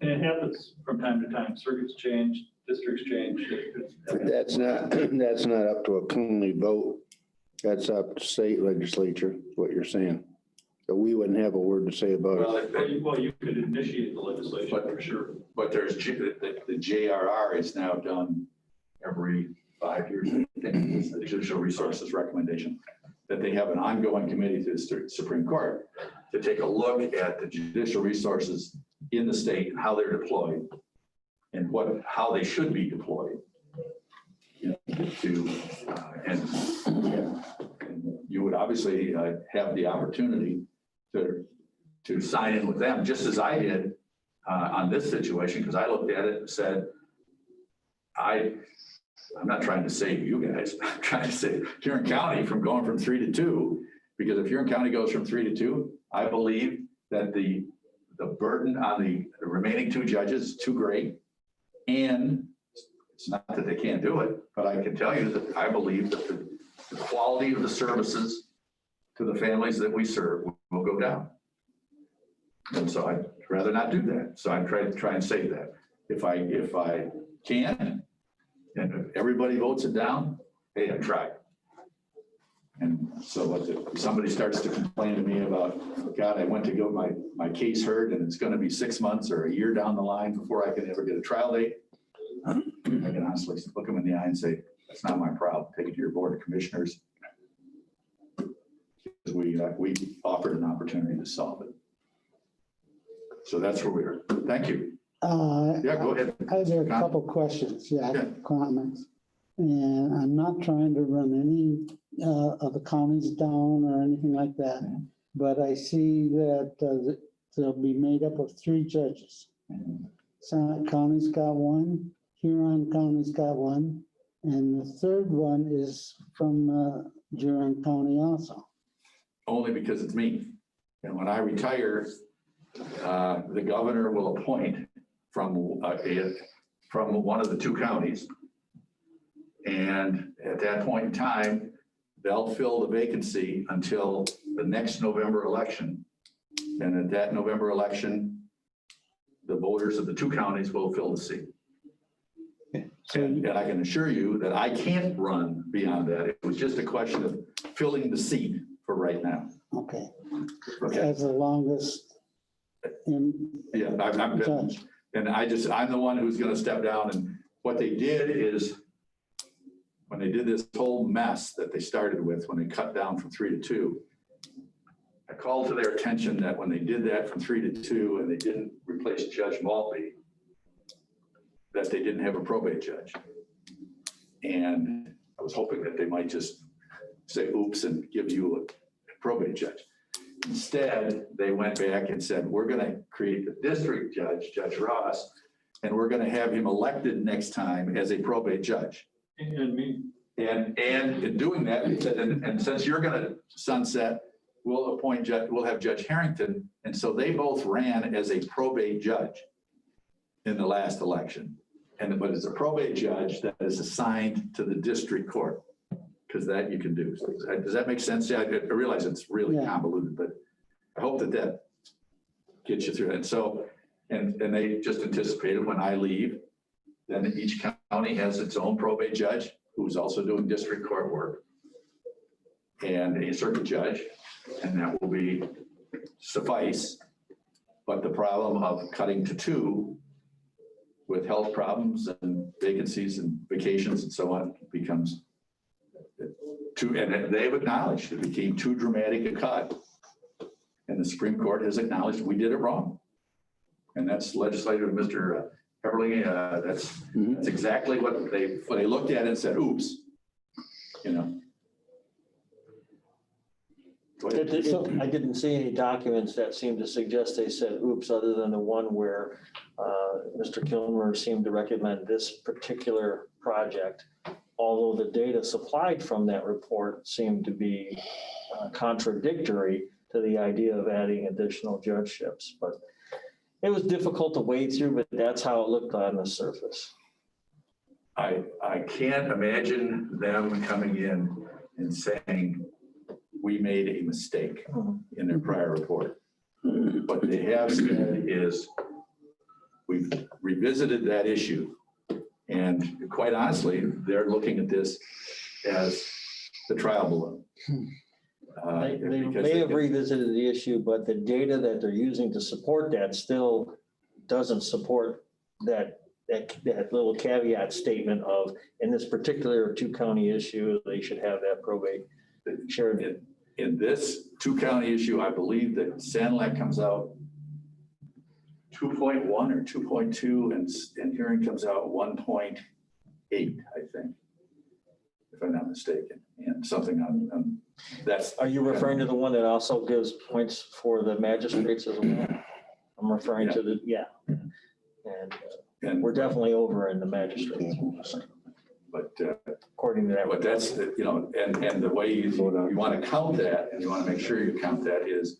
And it happens from time to time. Circuits change, districts change. That's not up to a county vote. That's up to state legislature, is what you're saying. So we wouldn't have a word to say about it. Well, you could initiate the legislation for sure. But there's the JRR is now done every 5 years. I think it's the Judicial Resources Recommendation, that they have an ongoing committee to the Supreme Court to take a look at the judicial resources in the state and how they're deployed and how they should be deployed. And you would obviously have the opportunity to sign in with them, just as I did on this situation, because I looked at it and said, I'm not trying to save you guys. I'm trying to save Huron County from going from 3 to 2, because if Huron County goes from 3 to 2, I believe that the burden on the remaining 2 judges is too great. And it's not that they can't do it, but I can tell you that I believe that the quality of the services to the families that we serve will go down. And so I'd rather not do that. So I'm trying to try and save that. If I can, and if everybody votes it down, hey, I tried. And so if somebody starts to complain to me about, God, I went to go my case heard and it's going to be 6 months or a year down the line before I can ever get a trial date, I can honestly look them in the eye and say, that's not my problem. Take it to your Board of Commissioners. We offered an opportunity to solve it. So that's where we are. Thank you. Yeah, go ahead. I have a couple questions, comments. And I'm not trying to run any of the counties down or anything like that. But I see that they'll be made up of 3 judges. Summit County's got 1, Huron County's got 1, and the 3rd one is from Huron County also. Only because it's me. And when I retire, the governor will appoint from one of the 2 counties. And at that point in time, they'll fill the vacancy until the next November election. And at that November election, the voters of the 2 counties will fill the seat. And I can assure you that I can't run beyond that. It was just a question of filling the seat for right now. Okay. Okay. As the longest Yeah, I've been, and I'm the one who's going to step down. And what they did is, when they did this whole mess that they started with, when they cut down from 3 to 2, I called to their attention that when they did that from 3 to 2 and they didn't replace Judge Maltby, that they didn't have a probate judge. And I was hoping that they might just say, oops, and give you a probate judge. Instead, they went back and said, we're going to create the district judge, Judge Ross, and we're going to have him elected next time as a probate judge. And me. And in doing that, and since you're going to sunset, we'll have Judge Harrington. And so they both ran as a probate judge in the last election. But it's a probate judge that is assigned to the district court, because that you can do. So does that make sense? Yeah, I realize it's really convoluted, but I hope that gets you through it. And so, and they just anticipated when I leave, then each county has its own probate judge who's also doing district court work, and a circuit judge, and that will be suffice. But the problem of cutting to 2 with health problems and vacancies and vacations and so on becomes too, and they've acknowledged it became too dramatic a cut. And the Supreme Court has acknowledged we did it wrong. And that's legislative, Mr. Everly, that's exactly what they looked at and said, oops, you know. Go ahead. I didn't see any documents that seemed to suggest they said oops, other than the one where Mr. Kilmer seemed to recommend this particular project, although the data supplied from that report seemed to be contradictory to the idea of adding additional judgeships. But it was difficult to wade through, but that's how it looked on the surface. I can't imagine them coming in and saying, we made a mistake in their prior report. What they have said is, we've revisited that issue. And quite honestly, they're looking at this as the trial balloon. They may have revisited the issue, but the data that they're using to support that still doesn't support that little caveat statement of, in this particular 2-county issue, they should have that probate shared. In this 2-county issue, I believe that Sanilac comes out 2.1 or 2.2, and hearing comes out 1.8, I think, if I'm not mistaken, and something on that's. Are you referring to the one that also gives points for the magistrates as well? I'm referring to the, yeah. And we're definitely over in the magistrates. But according to that. But that's, you know, and the way you want to count that, and you want to make sure you count that, is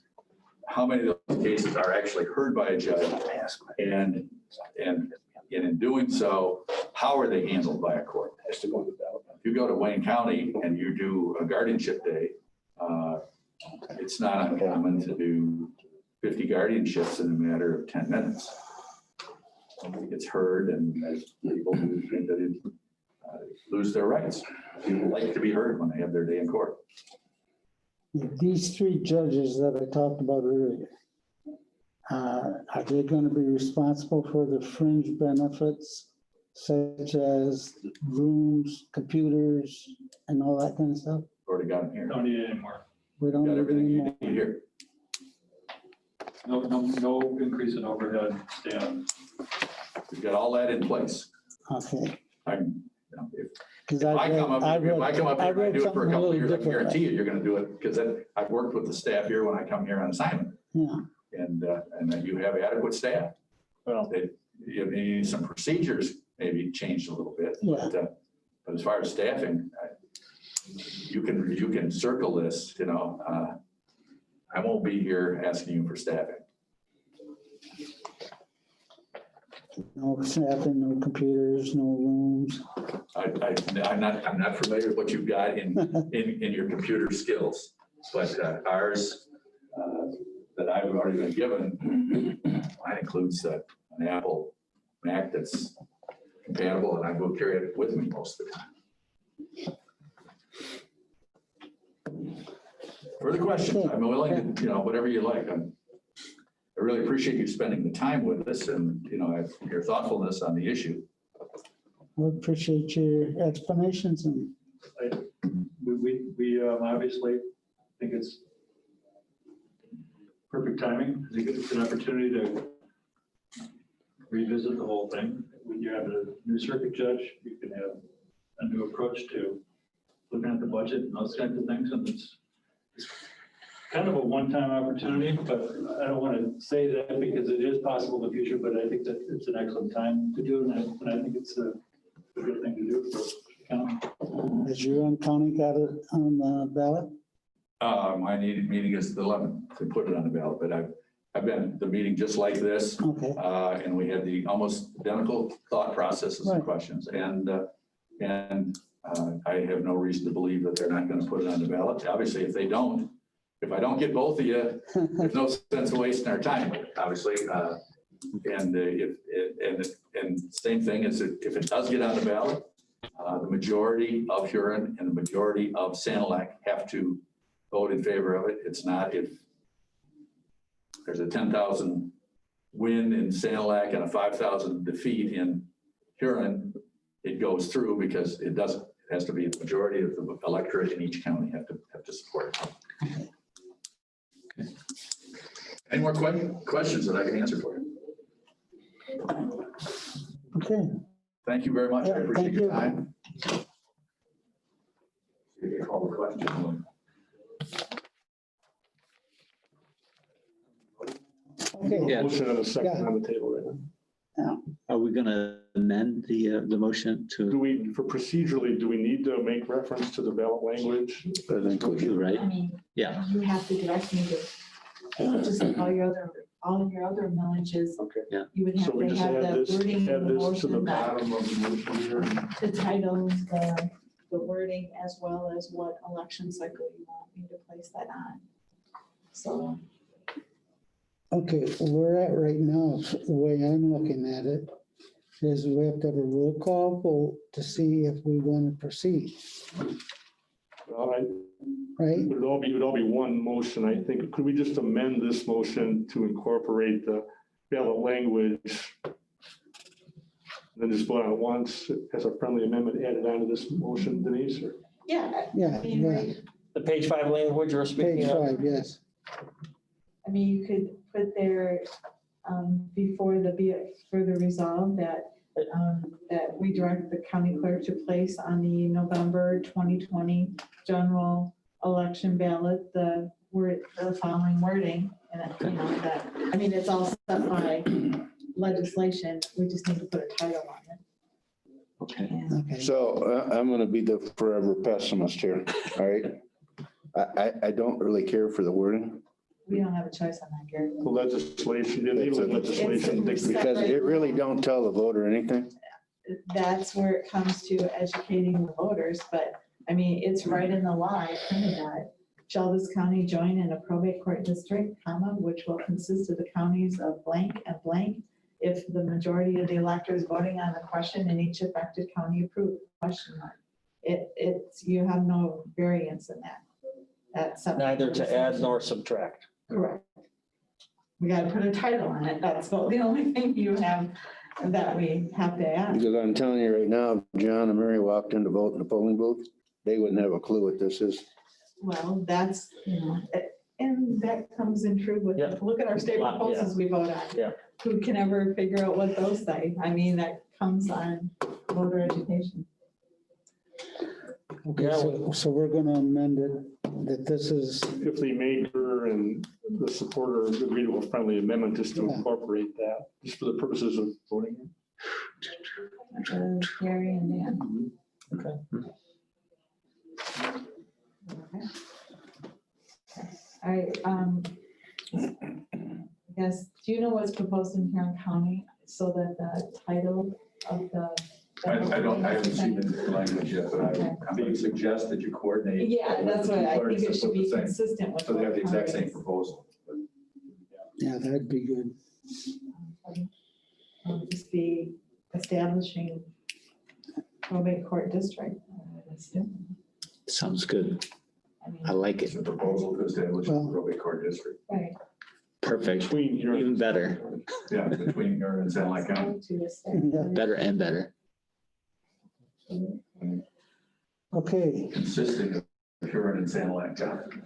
how many of those cases are actually heard by a judge, and in doing so, how are they handled by a court? If you go to Wayne County and you do a guardianship day, it's not uncommon to do 50 guardianships in a matter of 10 minutes. Somebody gets heard, and there's people who think that it lose their rights. People like to be heard when they have their day in court. These 3 judges that I talked about earlier, are they going to be responsible for the fringe benefits such as rooms, computers, and all that kind of stuff? Already got them here. Don't need it anymore. We don't Got need everything any you more. need here. No increase in overhead staff. We've got all that in place. Okay. I'm, you know, if Because if I come up here and I do it for a something couple of little years, I different. guarantee you're going to do it, because then I've worked with the staff here when I come here on assignment, Yeah, and that you have adequate staff. Well, You need some procedures maybe changed a little bit, but as far as staffing, you can circle this, you know. I won't be here asking you for staffing. no staffing, no computers, no rooms. I'm not familiar with what you've got in your computer skills, but ours that I've already been given, mine includes an Apple Mac that's compatible, and I will carry it with me most of the time. Further questions? I'm willing to, you know, whatever you like. I really appreciate you spending the time with us, and, you know, your thoughtfulness on the issue. We appreciate your explanations, and We obviously think it's perfect timing. I think it's an opportunity to revisit the whole thing. When you have a new circuit judge, you can have a new approach to looking at the budget and those kinds of things. And it's kind of a one-time opportunity, but I don't want to say that because it is possible in the future, but I think that it's an excellent time to do it. And I think it's a good thing to do for the county. has your own county got it on the ballot? My meeting is the 11th to put it on the ballot, but I've been at the meeting just like this. Okay, And we had the almost identical thought processes and Right. questions. And I have no reason to believe that they're not going to put it on the ballot. Obviously, if I don't get both of you, there's no sense of wasting our time, obviously. And same thing is if it does get on the ballot, the majority of Huron and the majority of Sanilac have to vote in favor of it. It's not if there's a 10,000 win in Sanilac and a 5,000 defeat in Huron, it goes through because it doesn't, it has to be the majority of the electorate in each county have to support it. Any more questions that I can answer for you? Okay. Thank you very much. I Yeah, appreciate thank your you. time. You can call the question. Okay. Yeah. Motion and a second on the table right now. Are we gonna amend the motion Do to, we, for procedurally, do we need to make reference to the ballot language? I think we do. right? I mean, Yeah. you have to direct me to, just like all of your other millages. Okay. You would So have we to just have add that this, wording in add the this to the motion, that bottom of the motion here. the title, the wording, as well as what election cycle you want me to place that on. So, Okay, we're at right now, the way I'm looking at it, is we have to have a roll call vote to see if we want to proceed, Well, right? it would all be one motion, I think. Could we just amend this motion to incorporate the ballot language? Then just vote on it once as a friendly amendment added onto this motion, Denise? Or- yeah, Yeah, I mean, yeah, right, The page 5 language you're speaking page of? 5, yes. I mean, you could put there, before further resolve that we direct the county clerk to place on the November 2020 general election ballot, the following wording, and you know, that, I mean, it's all set by legislation, we just need to put a title on it. Okay. And Okay, So I'm gonna be the forever pessimist here, all right? I don't really care for the wording we don't have a choice on that, Gary. The legislation, the legal legislation It's- dictates. because it really don't tell the voter anything. That's where it comes to educating the voters, but I mean, it's right in the law, I printed that. Shall this county join in a probate court district, comma, which will consist of the counties of blank and blank, if the majority of the electors voting on the question in each affected county approve, question mark. It's, you have no variance in that. That's something. Neither to add nor subtract. Correct. We gotta put a title on it, that's the only thing you have that we have to add. Because I'm telling you right now, if John and Mary walked in to vote in the polling booth, they wouldn't have a clue what this is. Well, that's, you know, and that comes in true with, Yeah. look at our state Yeah. proposals we vote on. Yeah. Who can ever figure out what those say? I mean, that comes on voter education. okay, Yeah, so we're gonna amend it, that this is, If the maker and the supporter agree to a friendly amendment, just to Yeah. incorporate that, just for the purposes of voting. Gary and Dan. Okay. Okay. All right, yes, do you know what's proposed in Huron County so that the title of the? I haven't seen the language yet, but I'm going to suggest that you coordinate. Yeah, that's what I think it should be So consistent with. they have the what exact same Congress- proposal. yeah, that'd be good. Just be establishing probate court district. Sounds good. I mean, I like It's it. a proposal to establish a Well- probate court district. right. Perfect. Between your. Even better, Yeah, between here and San Lake County. To establish- better and better. Okay, Consisting of Huron and San Lake County.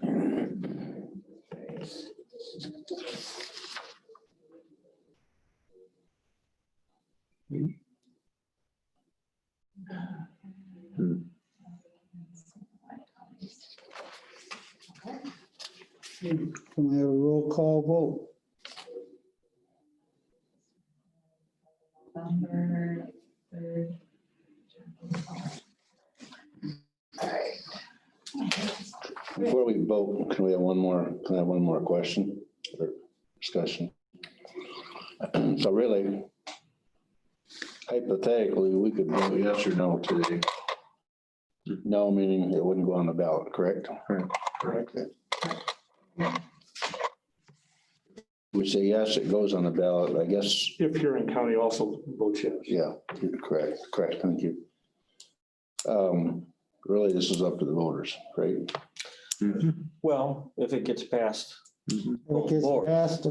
can we have a roll call vote? November 3rd. Before we vote, can I have one more question or discussion? So really, hypothetically, we could vote yes or no today. No, meaning it wouldn't go on the ballot, correct? Correct. We say yes, it goes on the ballot, I guess. If Huron County also votes yes. Yeah, correct, thank you. Really, this is up to the voters, right? Well, if it gets passed. It gets Lord. passed,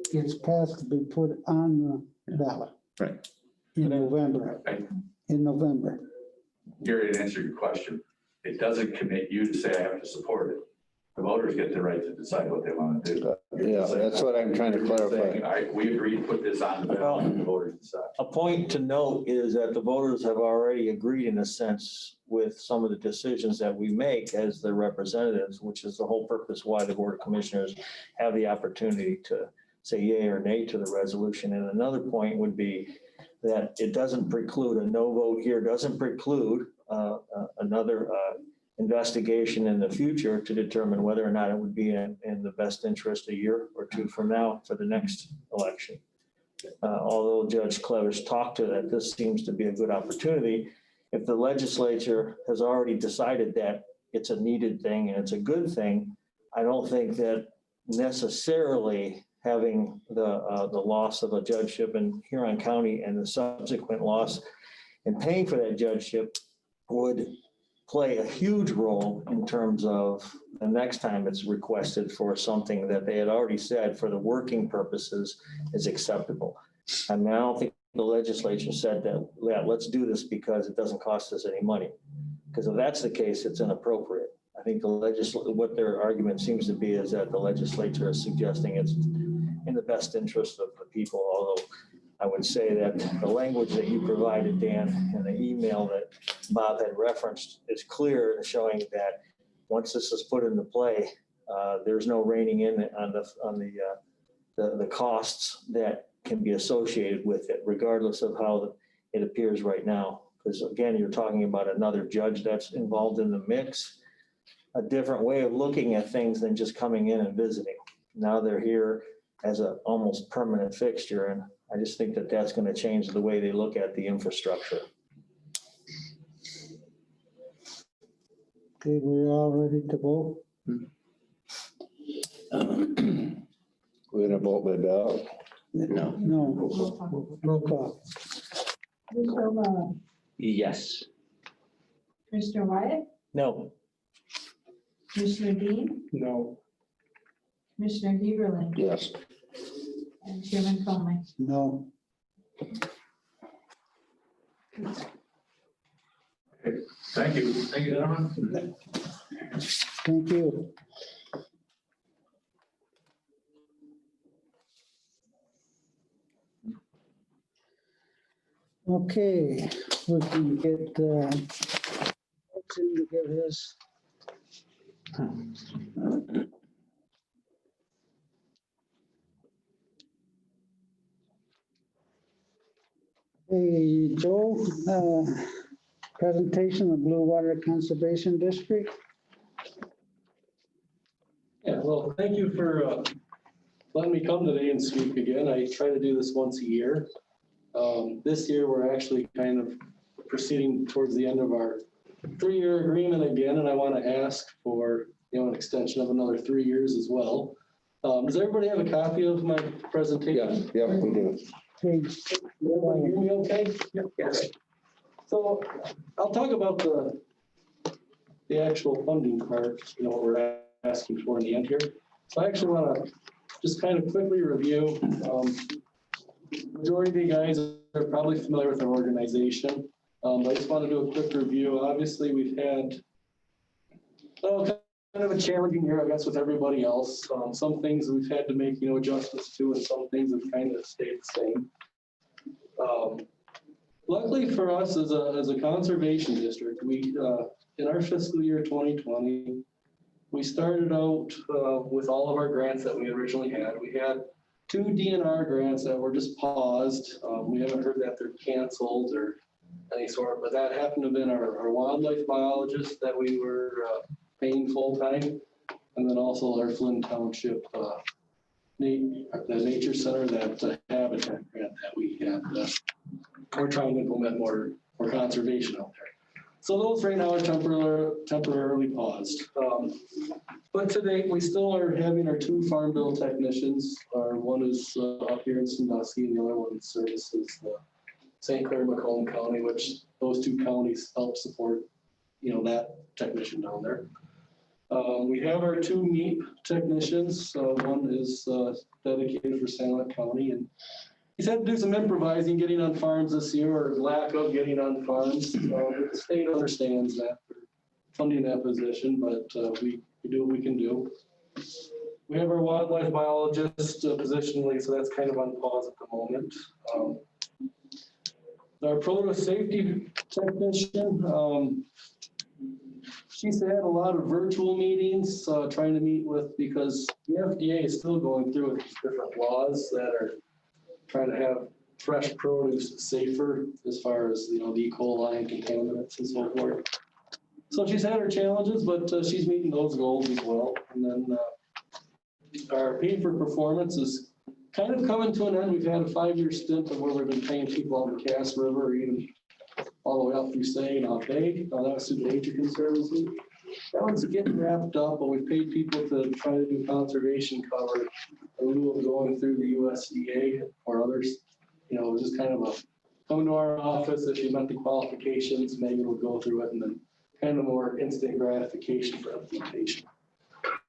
gets passed to be put on the ballot. Right. In November. Right. In November. Gary, to answer your question, it doesn't commit you to say I have to support it. The voters get the right to decide what they want to do. Yeah, that's what I'm trying to You're just saying, clarify. all right, we agree to put this on the ballot and the voters decide. A point to note is that the voters have already agreed in a sense with some of the decisions that we make as their representatives, which is the whole purpose why the Board of Commissioners have the opportunity to say yay or nay to the resolution. And another point would be that it doesn't preclude, a no vote here doesn't preclude another investigation in the future to determine whether or not it would be in the best interest a year or two from now for the next election. Although Judge Clever's talked to that, this seems to be a good opportunity. If the legislature has already decided that it's a needed thing and it's a good thing, I don't think that necessarily having the loss of a judgeship in Huron County and the subsequent loss in paying for that judgeship would play a huge role in terms of the next time it's requested for something that they had already said for the working purposes is acceptable. I mean, I don't think the legislature said that, yeah, let's do this because it doesn't cost us any money. Because if that's the case, it's inappropriate. I think what their argument seems to be is that the legislature is suggesting it's in the best interest of the people, although I would say that the language that you provided, Dan, and the email that Bob had referenced is clear, showing that once this is put into play, there's no reining in on the costs that can be associated with it, regardless of how it appears right now. Because again, you're talking about another judge that's involved in the mix, a different way of looking at things than just coming in and visiting. Now they're here as an almost permanent fixture, and I just think that that's going to change the way they look at the infrastructure. Okay, we're all ready to vote? We're gonna vote by ballot. No. No. Roll call. Commissioner Mullen, Yes. Commissioner Wyatt, No, Commissioner Dean, No. Commissioner Heberlin, Yes. and Chairman Conley. No. Thank you. Thank you, gentlemen. Thank you. Okay, we can get Hudson to give his. Hey, Joe, presentation of Blue Water Conservation District. Yeah, well, thank you for letting me come today and speak again. I try to do this once a year. This year, we're actually kind of proceeding towards the end of our 3-year agreement again, and I want to ask for, an extension of another 3 years as well. Does everybody have a copy of my presentation? Yeah, we do. Page, Everybody hear me okay? Yes. So I'll talk about the actual funding part, what we're asking for in the end here. So I actually want to just kind of quickly review. Majority of you guys are probably familiar with our organization. I just want to do a quick review. Obviously, we've had kind of a challenging year, I guess, with everybody else. Some things we've had to make, adjustments to, and some things have kind of stayed the same. Luckily for us as a conservation district, we in our fiscal year 2020, we started out with all of our grants that we originally had. We had 2 DNR grants that were just paused. We haven't heard that they're canceled or any sort, but that happened to have been our wildlife biologist that we were paying full-time, and then also our Flynn Township the nature center, that habitat grant that we had. We're trying to implement more conservation out there. So those right now are temporarily paused. But to date, we still are having our 2 farm bill technicians. One is up here in Sandusky, and the other one services St. Clair Macomb County, which those 2 counties help support, that technician down there. We have our 2 MEP technicians. One is dedicated for San Luis County, and he's had to do some improvising, getting on farms this year, or lack of getting on farms. The state understands that, for funding that position, but we do what we can do. We have our wildlife biologist positionally, so that's kind of on pause at the moment. Our produce safety technician, she's had a lot of virtual meetings, trying to meet with, because the FDA is still going through with these different laws that are trying to have fresh produce safer as far as, the E. coli and contaminants and so forth. So she's had her challenges, but she's meeting those goals as well. And then our pay for performance is kind of coming to an end. We've had a 5-year stint of where we've been paying people on the Cass River, or even all the way up through Saginaw Bay. That was through the Nature Conservancy. That one's getting wrapped up, but we've paid people to try to do conservation cover in lieu of going through the USDA or others. It was just kind of a come to our office if you met the qualifications, Megan would go through it, and then kind of more instant gratification for implementation.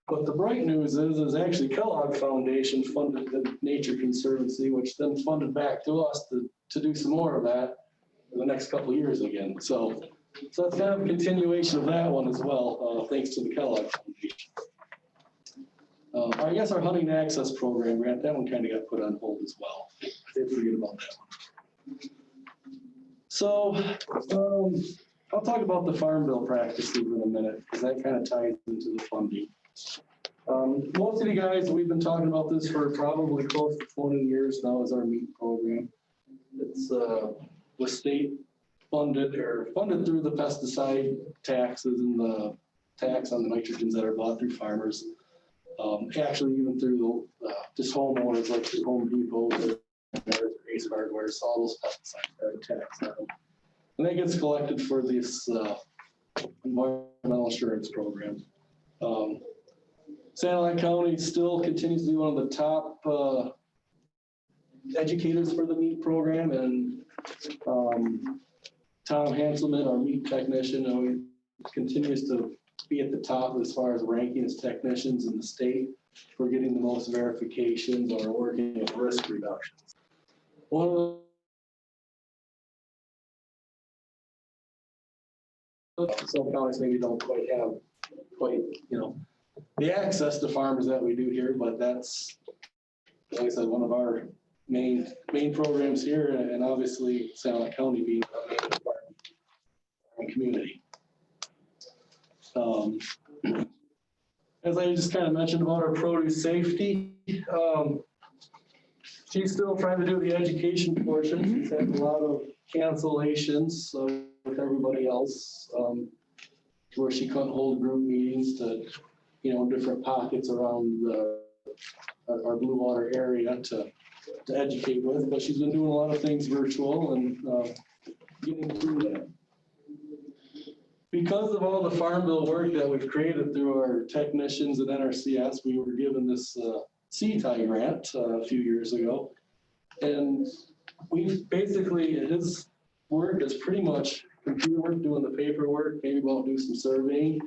But the bright news is actually Kellogg Foundation funded the Nature Conservancy, which then funded back to us to do some more of that in the next couple of years again. So that's kind of a continuation of that one as well, thanks to the Kellogg Foundation. I guess our hunting access program grant, that one kind of got put on hold as well. I did forget about that one. So I'll talk about the Farm Bill practices in a minute, because that kind of ties into the funding. Most of you guys, we've been talking about this for probably close to 20 years now, as our MEAT program. It's was state funded, or funded through the pesticide taxes and the tax on the nitrogens that are bought through farmers. Actually, even through just homeowners like through Home Depot, Ace Hardware, all those pesticides are taxed on them. And that gets collected for this environmental insurance program. Santa Ana County still continues to be one of the top educators for the MEAT program, and Tom Hanselman, our MEAT technician, continues to be at the top as far as ranking as technicians in the state for getting the most verifications or working with risk reductions. One of some counties maybe don't quite have the access to farmers that we do here, but that's, like I said, one of our main programs here, and obviously Santa Ana County being a main farming community. As I just kind of mentioned about our produce safety, she's still trying to do the education portion. She's had a lot of cancellations with everybody else, where she couldn't hold group meetings to, different pockets around our Blue Water area to educate with. But she's been doing a lot of things virtual and getting through that. Because of all the Farm Bill work that we've created through our technicians and NRCS, we were given this CTI grant a few years ago. And we've basically, his work is pretty much computer work, doing the paperwork, maybe we'll do some surveying.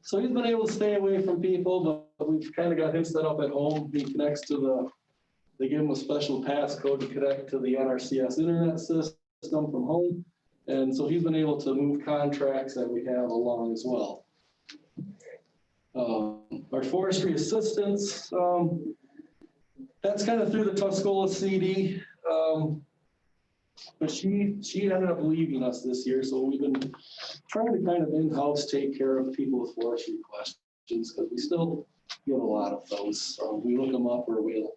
So he's been able to stay away from people, but we've kind of got him set up at home. He connects to they give him a special passcode to connect to the NRCS internet system from home. And so he's been able to move contracts that we have along as well. Our forestry assistance, that's kind of through the Tuscola CD. But she ended up leaving us this year. So we've been trying to kind of in-house take care of people with forestry questions, because we still get a lot of those. We look them up, or we'll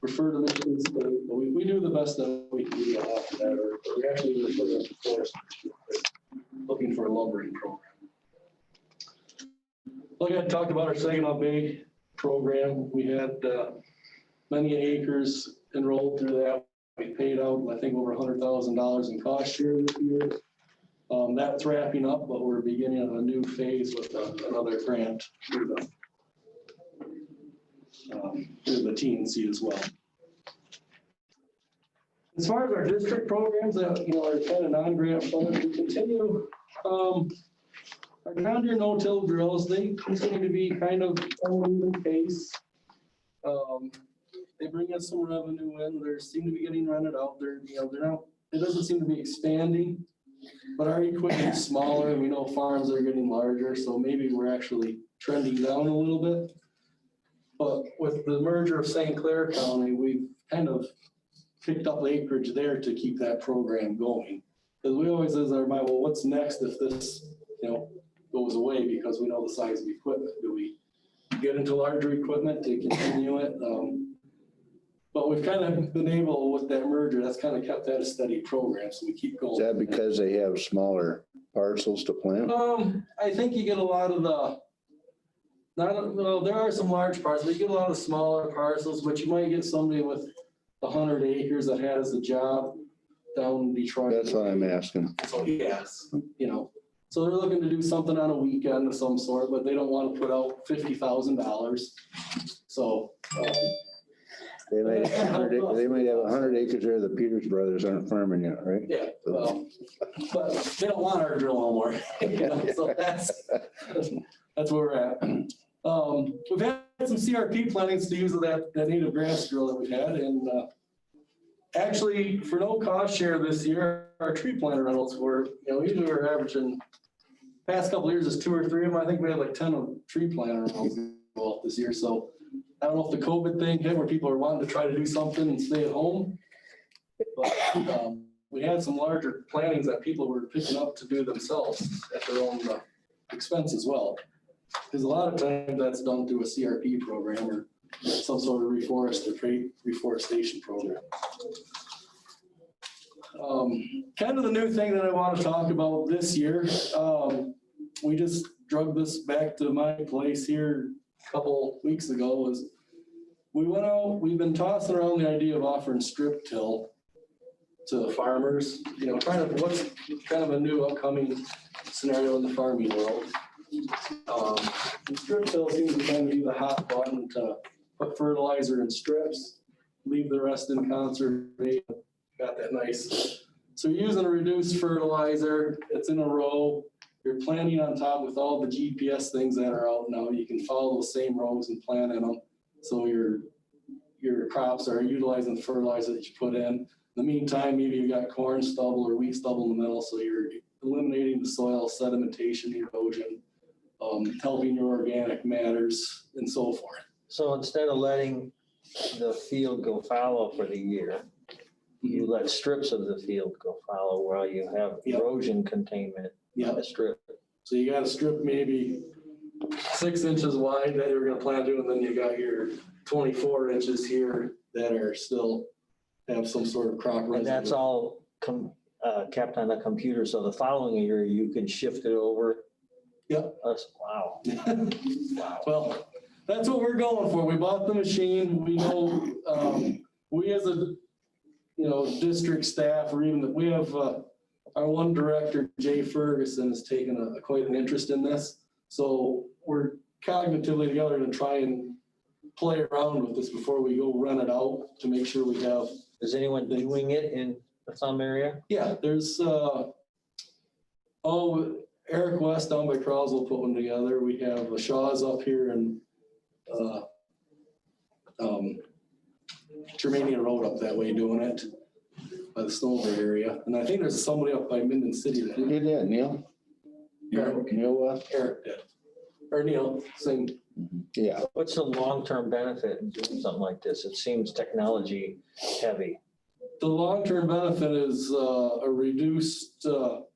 refer to them to the state, but we do the best that we can do after that, or we actually refer them to forestry, looking for a lumbering program. Like I talked about our Saginaw Bay program, we had many acres enrolled through that. We paid out, I think, over $100,000 in cost share this year. That's wrapping up, but we're beginning a new phase with another grant through the TNC as well. As far as our district programs that are kind of non-grant funded, we continue our John Deere no-till drills, they continue to be kind of uneven pace. They bring us some revenue in, they seem to be getting rented out, they're not, it doesn't seem to be expanding. But our equipment's smaller, and we know farms are getting larger, so maybe we're actually trending down a little bit. But with the merger of St. Clair County, we've kind of picked up acreage there to keep that program going. Because we always ask our mind, well, what's next if this, goes away, because we know the size of the equipment. Do we get into larger equipment to continue it? But we've kind of been able, with that merger, that's kind of kept that a steady program, so we keep going. Is that because they have smaller parcels to plant? I think you get a lot of well, there are some large parcels, but you get a lot of smaller parcels, but you might get somebody with 100 acres that has a job down in Detroit. That's what I'm asking. So yes, so they're looking to do something on a weekend of some sort, but they don't want to put out $50,000. So. They might have 100 acres there. The Peters brothers aren't farming yet, right? Yeah, well, but they don't want our drill no more. So that's where we're at. We've had some CRP plantings to use of that native grass drill that we had, and actually for no cost share this year, our tree planter rentals were, usually we're averaging past couple of years is 2 or 3 of them. I think we had like 10 of tree planter rentals go out this year. So I don't know if the COVID thing hit where people are wanting to try to do something and stay at home. But we had some larger plantings that people were picking up to do themselves at their own expense as well. Because a lot of times that's done through a CRP program or some sort of reforestation program. Kind of the new thing that I want to talk about this year, we just drug this back to my place here a couple weeks ago, is we went out, we've been tossing around the idea of offering strip till to farmers, kind of what's kind of a new upcoming scenario in the farming world. And strip till seems to kind of be the hot button to put fertilizer in strips, leave the rest in conservation. Got that nice. So you're using a reduced fertilizer, it's in a row. You're planting on top with all the GPS things that are out now. You can follow those same rows and plant in them. So your crops are utilizing the fertilizer that you put in. In the meantime, maybe you've got corn stubble or wheat stubble in the middle, so you're eliminating the soil sedimentation, erosion, helping your organic matters, and so forth. So instead of letting the field go fallow for the year, you let strips of the field go fallow while you have erosion containment on a strip. So you got a strip maybe 6 inches wide that you're gonna plant to, and then you got your 24 inches here that are still have some sort of crop residue. And that's all kept on the computer, so the following year you can shift it over. Yep. Wow. Wow. Well, that's what we're going for. We bought the machine. We know, we as a, district staff, or even we have our one director, Jay Ferguson, has taken quite an interest in this. So we're cognitively together to try and play around with this before we go run it out to make sure we have. Is anyone doing it in the thumb area? Yeah, there's, Eric West down by Croswell put one together. We have Shaw's up here and Germania Road up that way doing it by the Stover area. And I think there's somebody up by Minden City that Who did that, Neil? Eric did. Or Neil, same. Yeah. What's the long-term benefit in doing something like this? It seems technology heavy. The long-term benefit is a reduced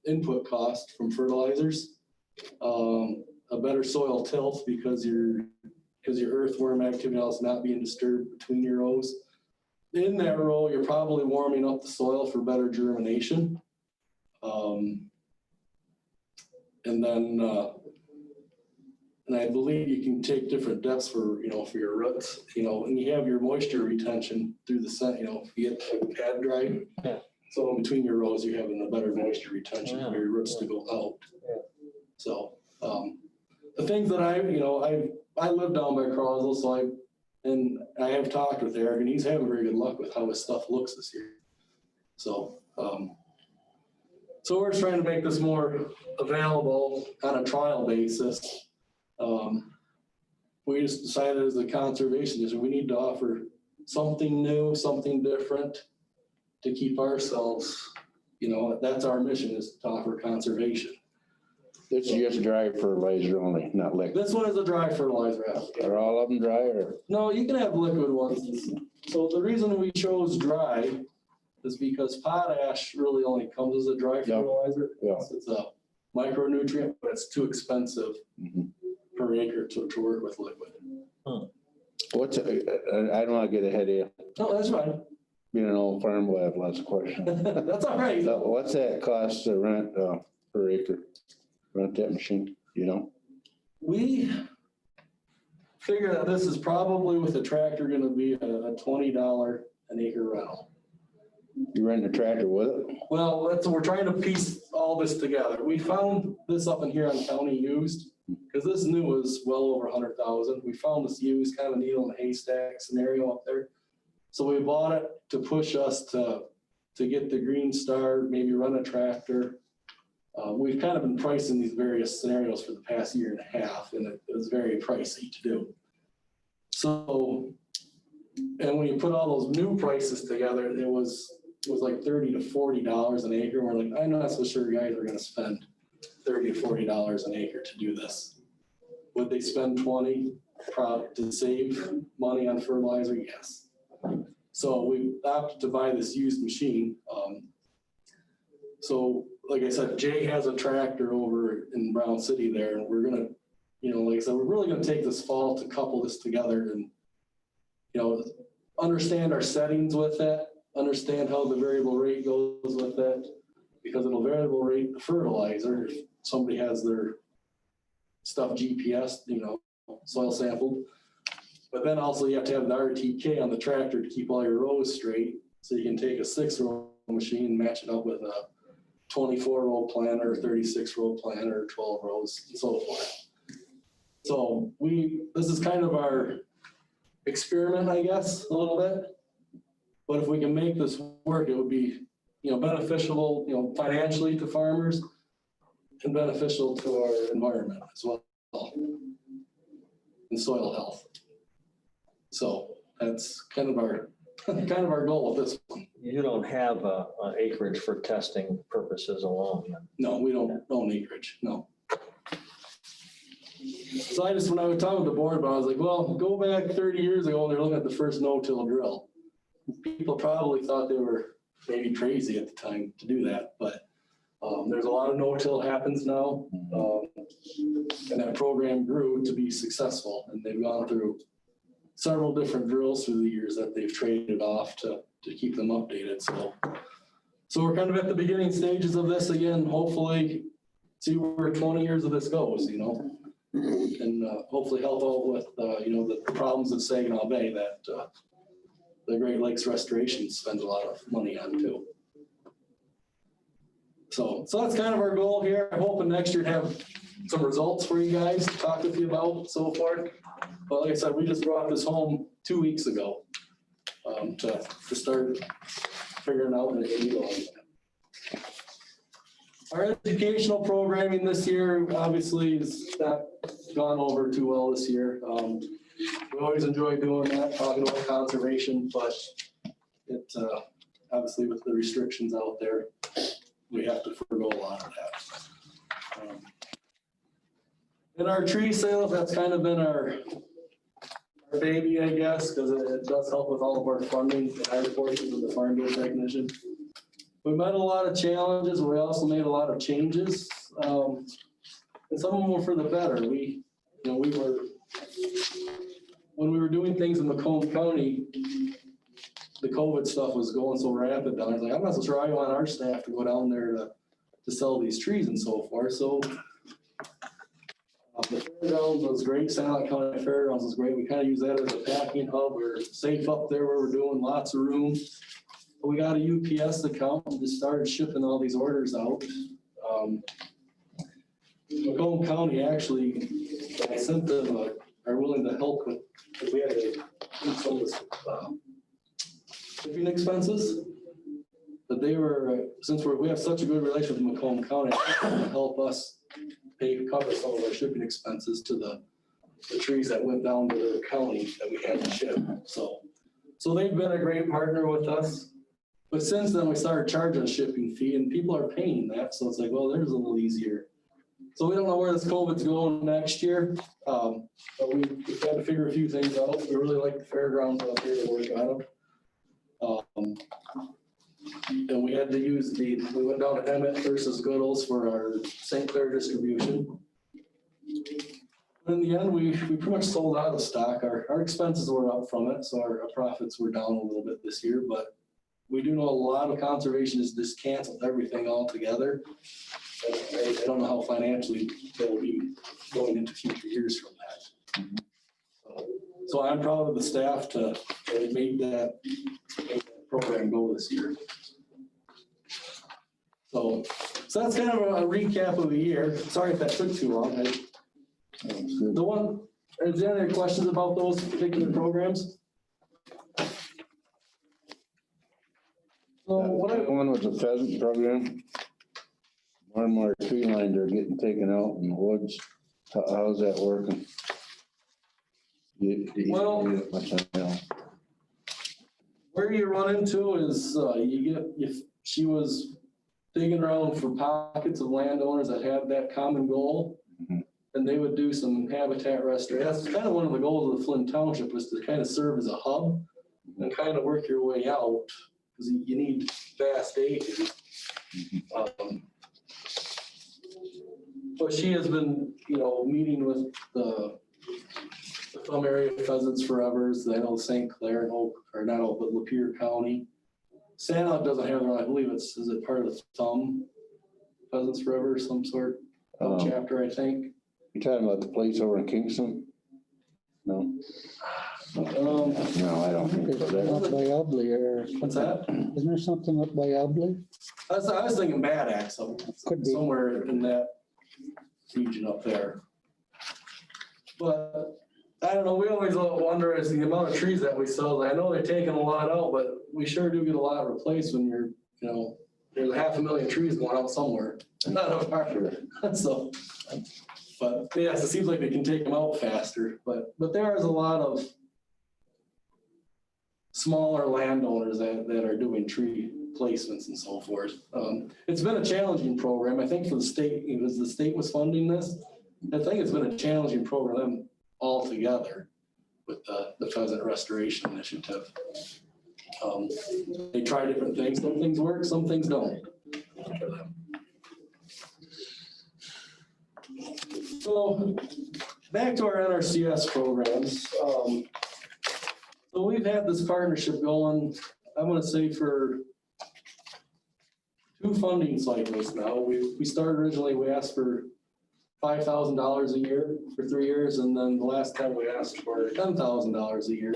input cost from fertilizers, a better soil tilt because your earthworm activity is not being disturbed between your rows. In that row, you're probably warming up the soil for better germination. And then, and I believe you can take different depths for your roots, and you have your moisture retention through the sun, if you get like pad dry. Yeah. So in between your rows, you're having a better moisture retention for your roots to go out. Yeah. So, the things that I live down by Croswell, so I have talked with Eric, and he's having very good luck with how his stuff looks this year. So, So we're trying to make this more available on a trial basis. We just decided as a conservation district, we need to offer something new, something different to keep ourselves, that's our mission, is to offer conservation. This is just dry fertilizer only, not liquid. This one is a dry fertilizer application. Are all of them dry or? No, you can have liquid ones. So the reason we chose dry is because potash really only comes as a dry Yeah. fertilizer. Yeah. It's a micronutrient, but it's too expensive per acre to work with liquid. What's, I don't want to get ahead of you. No, that's fine. Being an old farm boy, I have lots of questions. That's all right. So what's that cost to rent per acre? Rent that machine, We figure that this is probably with the tractor gonna be a $20 an acre rental. You rent a tractor with it? Well, we're trying to piece all this together. We found this up in here on county used, because this new was well over 100,000. We found this used, kind of a needle in a haystack scenario up there. So we bought it to push us to get the Green Star, maybe run a tractor. We've kind of been pricing these various scenarios for the past year and a half, and it was very pricey to do. So, and when you put all those new prices together, it was like $30 to $40 an acre. We're like, I'm not so sure guys are gonna spend $30 to $40 an acre to do this. Would they spend 20 to save money on fertilizer? Yes. So we opted to buy this used machine. So like I said, Jay has a tractor over in Brown City there, and we're gonna, like I said, we're really gonna take this fall to couple this together and, understand our settings with it, understand how the variable rate goes with it, because it'll variable rate the fertilizer if somebody has their stuff GPS, soil sampled. But then also you have to have the RTK on the tractor to keep all your rows straight. So you can take a 6-row machine and match it up with a 24-row planter, 36-row planter, 12 rows, and so forth. So this is kind of our experiment, I guess, a little bit. But if we can make this work, it would be, beneficial, financially to farmers and beneficial to our environment as well, and soil health. So that's kind of our goal with this one. You don't have an acreage for testing purposes alone. No, we don't own acreage, no. So when I was talking with the board about it, I was like, well, go back 30 years ago when they were looking at the first no-till drill. People probably thought they were maybe crazy at the time to do that, but there's a lot of no-till happens now. And that program grew to be successful, and they've gone through several different drills through the years that they've traded off to keep them updated. So we're kind of at the beginning stages of this again, hopefully see where 20 years of this goes, and hopefully help out with, the problems of Saginaw Bay that the Great Lakes Restoration spends a lot of money on too. So that's kind of our goal here. I'm hoping next year to have some results for you guys to talk with you about so forth. But like I said, we just brought this home 2 weeks ago to start figuring out and utilizing it. Our educational programming this year obviously has not gone over too well this year. We always enjoy doing that, talking about conservation, but it obviously with the restrictions out there, we have to forego a lot of that. In our tree sales, that's kind of been our baby, I guess, because it does help with all of our funding, the higher portions of the farm bill technischen. We met a lot of challenges. We also made a lot of changes, and some of them were for the better. When we were doing things in Macomb County, the COVID stuff was going so rapid down. I was like, I'm not so sure I want our staff to go down there to sell these trees and so forth. So the fairgrounds was great. Santa County Fairgrounds was great. We kind of use that as a packing hub. We're safe up there where we're doing lots of room. But we got a UPS account and just started shipping all these orders out. Macomb County actually, I sent them are willing to help with, if we had to do some of this shipping expenses. but they were, since we have such a good relationship with Macomb County, to help us cover some of our shipping expenses to the trees that went down to the county that we had to ship. So they've been a great partner with us. But since then, we started charging a shipping fee and people are paying that. So it's like, well, there's a little easier. So we don't know where this COVID's going next year. But we've had to figure a few things out. We really like the fairgrounds up here to work on them. And we had to use we went down to Emmett versus Goodall's for our St. Clair distribution. In the end, we pretty much sold out of stock. Our expenses were up from it, so our profits were down a little bit this year, but we do know a lot of conservationists just canceled everything altogether. And I don't know how financially they'll be going into future years from that. So I'm proud of the staff to make that program go this year. So that's kind of a recap of the year. Sorry if that took too long. Is there any questions about those particular programs? So One was a pheasant program. More and more tree lines are getting taken out in the woods. How's that working? Where you run into is she was digging around for pockets of landowners that have that common goal. And they would do some habitat restoration. That's kind of one of the goals of the Flint Township, was to kind of serve as a hub and kind of work your way out, because you need vast acres. But she has been, meeting with the Thumb area pheasants forever. So I know St. Clair and Oak, or not Oak, but Lapeer County. Santa doesn't have their own, I believe is it part of the Thumb Pheasants Forever, some sort of chapter, I think. You talking about the place over in Kingston? No. No, I don't think so. Up by Ubley or What's that? isn't there something up by Ubley? I was thinking Bad Axe, Could be. somewhere in that region up there. But I don't know, we always wonder is the amount of trees that we sell. I know they're taking a lot out, but we sure do get a lot replaced when there's 500,000 trees going out somewhere. Not of our, so. But yes, it seems like they can take them out faster, but there is a lot of smaller landowners that are doing tree placements and so forth. It's been a challenging program. I think for the state, because the state was funding this, I think it's been a challenging program altogether with the Pheasant Restoration Initiative. They try different things. Some things work, some things don't. So back to our NRCS programs. So we've had this partnership going, I'm going to say for 2 funding cycles now. We started originally, we asked for $5,000 a year for 3 years. And then the last time we asked for $10,000 a year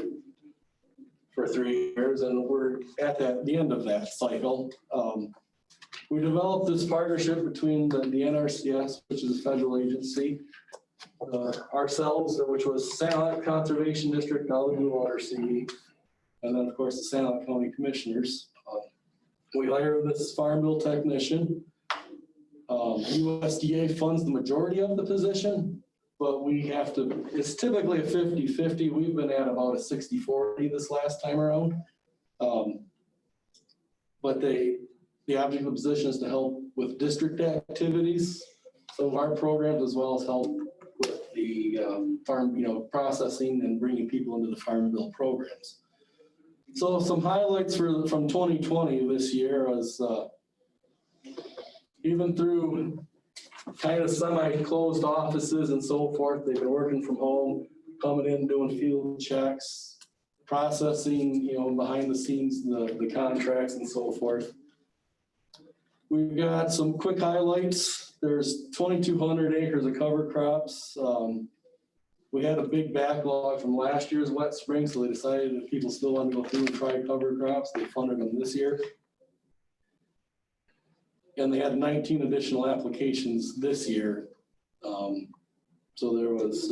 for 3 years. And we're at the end of that cycle. We developed this partnership between the NRCS, which is a federal agency, ourselves, which was Santa Conservation District, now the Blue Water CE, and then of course the Santa County Commissioners. We hired this Farm Bill technician. USDA funds the majority of the position, but it's typically a 50-50. We've been at about a 60-40 this last time around. But the object of the position is to help with district activities, some of our programs, as well as help with the farm, processing and bringing people into the Farm Bill programs. So some highlights from 2020 this year was even through kind of semi-closed offices and so forth, they've been working from home, coming in, doing field checks, processing, behind the scenes, the contracts and so forth. We've got some quick highlights. There's 2,200 acres of cover crops. We had a big backlog from last year's wet spring, so they decided if people still want to go through and try cover crops, they funded them this year. And they had 19 additional applications this year. So there was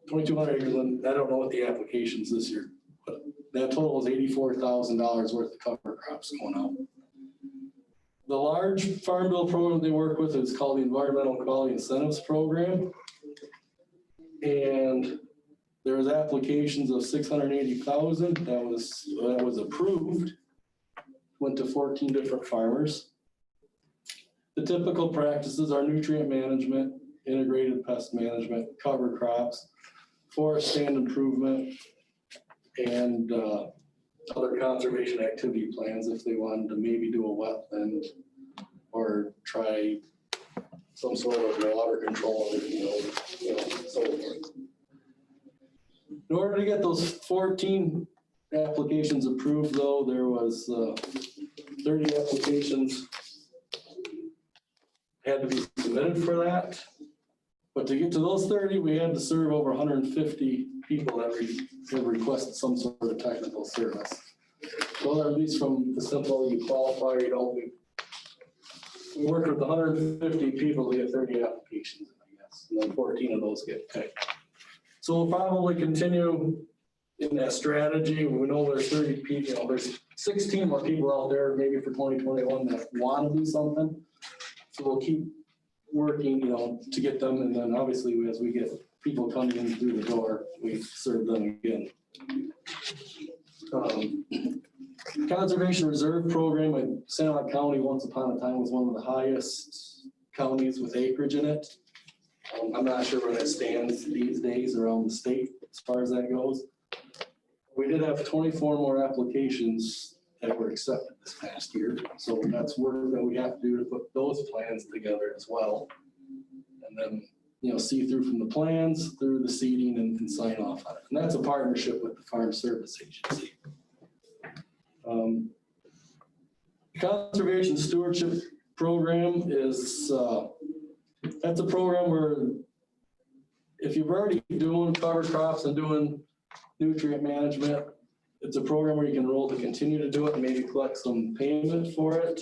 2,200 acres, and I don't know what the applications this year But that total is $84,000 worth of cover crops going out. The large farm bill program they work with is called the Environmental Quality Incentives Program. And there was applications of 680,000 that was approved, went to 14 different farmers. The typical practices are nutrient management, integrated pest management, cover crops, forest stand improvement, and other conservation activity plans if they wanted to maybe do a wetland or try some sort of water control, so forth. In order to get those 14 applications approved, though, there was 30 applications had to be submitted for that. But to get to those 30, we had to serve over 150 people that have requested some sort of technical service. So at least from the simple, you qualify, you don't. We worked with 150 people to get 30 applications, I guess, and then 14 of those get picked. So we'll probably continue in that strategy. We know there's 30 people, there's 16 more people out there maybe for 2021 that want to do something. So we'll keep working, to get them. And then obviously as we get people coming in through the door, we serve them again. Conservation Reserve Program in Sanilac County once upon a time was one of the highest counties with acreage in it. I'm not sure where that stands these days around the state as far as that goes. We did have 24 more applications that were accepted this past year. So that's work that we have to do to put those plans together as well. And then, see through from the plans through the seeding and sign off on it. And that's a partnership with the Farm Service Agency. Conservation Stewardship Program is, that's a program where if you're already doing cover crops and doing nutrient management, it's a program where you can enroll to continue to do it and maybe collect some payment for it.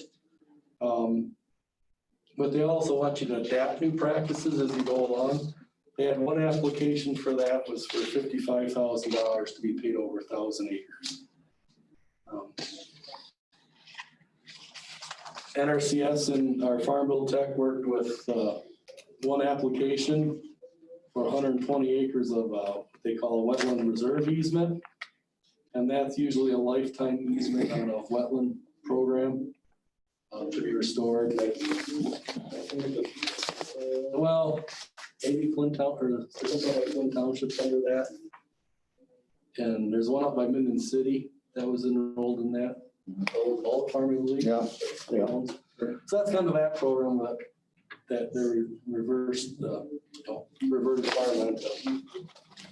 But they also want you to adapt new practices as you go along. They had one application for that was for $55,000 to be paid over 1,000 acres. NRCS and our Farm Bill Tech worked with one application for 120 acres of what they call a wetland reserve easement. And that's usually a lifetime easement on a wetland program to be restored. Well, maybe Flint Township's under that. And there's one up by Minden City that was enrolled in that. All farming league. Yeah. So that's kind of that program that they reversed reverted farmland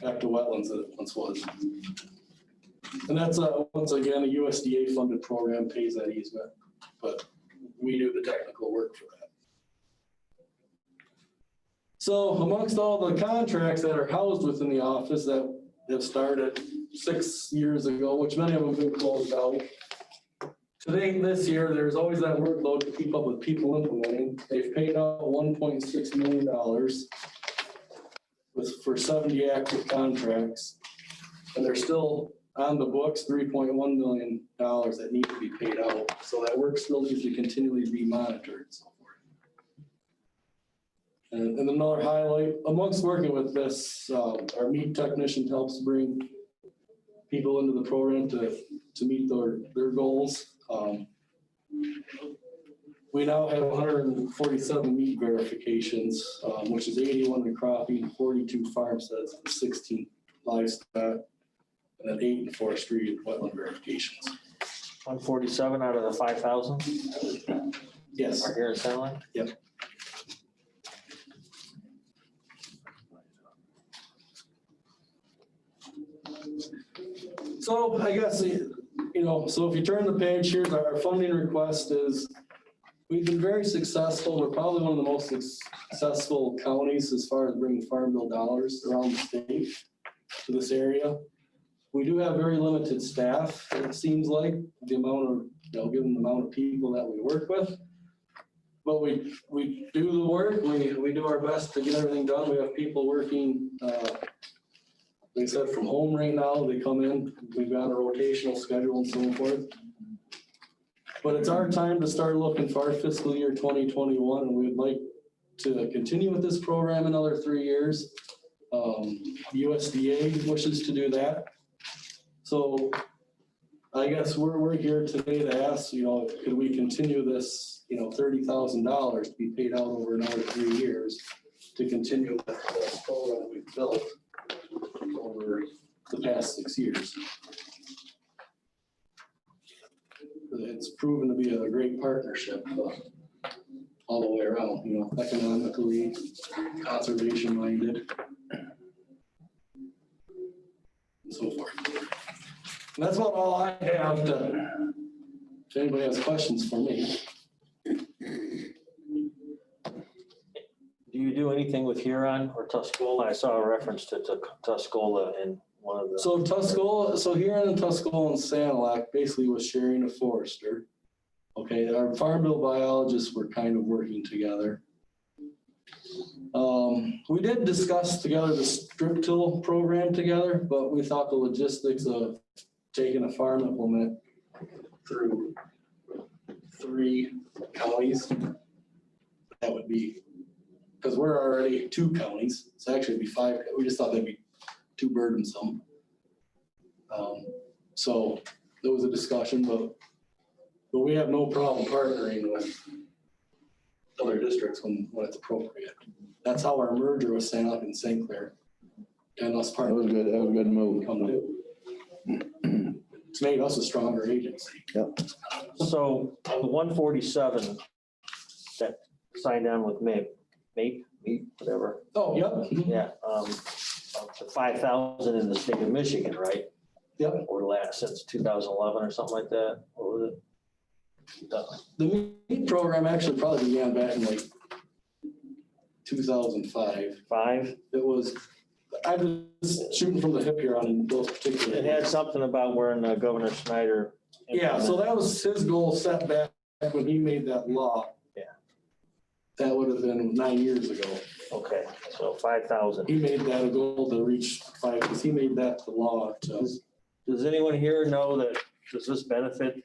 back to wetlands that it once was. And that's once again a USDA funded program, pays that easement, but we do the technical work for that. So amongst all the contracts that are housed within the office that have started 6 years ago, which many of them have been closed out. Today, this year, there's always that workload to keep up with people implementing. They've paid out $1.6 million for 70 active contracts. And they're still on the books, $3.1 million that need to be paid out. So that work still needs to continually be monitored and so forth. And another highlight, amongst working with this, our meat technician helps bring people into the program to meet their goals. We now have 147 meat verifications, which is 81 in cropping, 42 farmsteads, 16 livestock, and then 8 in forestry and wetland verifications. 147 out of the 5,000 Yes. are here in Sanilac? Yep. So I guess, so if you turn the page, here's our funding request is, we've been very successful. We're probably one of the most successful counties as far as bringing farm bill dollars around the state to this area. We do have very limited staff, it seems like, the amount of, given the amount of people that we work with. But we do the work, we do our best to get everything done. We have people working, they said from home right now, they come in, we've got a rotational schedule and so forth. But it's our time to start looking for our fiscal year 2021, and we'd like to continue with this program another 3 years. USDA wishes to do that. So I guess we're here today to ask, could we continue this, $30,000 to be paid out over another 3 years to continue with the program that we've built over the past 6 years. It's proven to be a great partnership all the way around, economically, conservation minded, and so forth. And that's about all I have to, if anybody has questions for me. Do you do anything with Huron or Tuscola? I saw a reference to Tuscola in one of the. So Huron and Tuscola and Sanilac basically was sharing a forester. Okay, our farm bill biologists were kind of working together. We did discuss together the strip till program together, but we thought the logistics of taking a farm implement through 3 counties, that would be, because we're already 2 counties, so actually it'd be 5. We just thought that'd be too burdensome. So there was a discussion, but we have no problem partnering with other districts when it's appropriate. That's how our merger with Sanilac and St. Clair and us That was good. That was a good move. come to. It's made us a stronger agency. So on the 147 that signed on with MAPE, whatever. Oh, yep. Yeah, the 5,000 in the state of Michigan, right? Yep. Or last since 2011 or something like that. What was it? The meat program actually probably began back in like 2005. 5? It was, I'm just shooting from the hip here on those particular. It had something about when Governor Snyder. Yeah, so that was his goal set back when he made that law. Yeah. That would have been 9 years ago. Okay, so 5,000. He made that a goal to reach 5, because he made that the law to. Does anyone here know that, does this benefit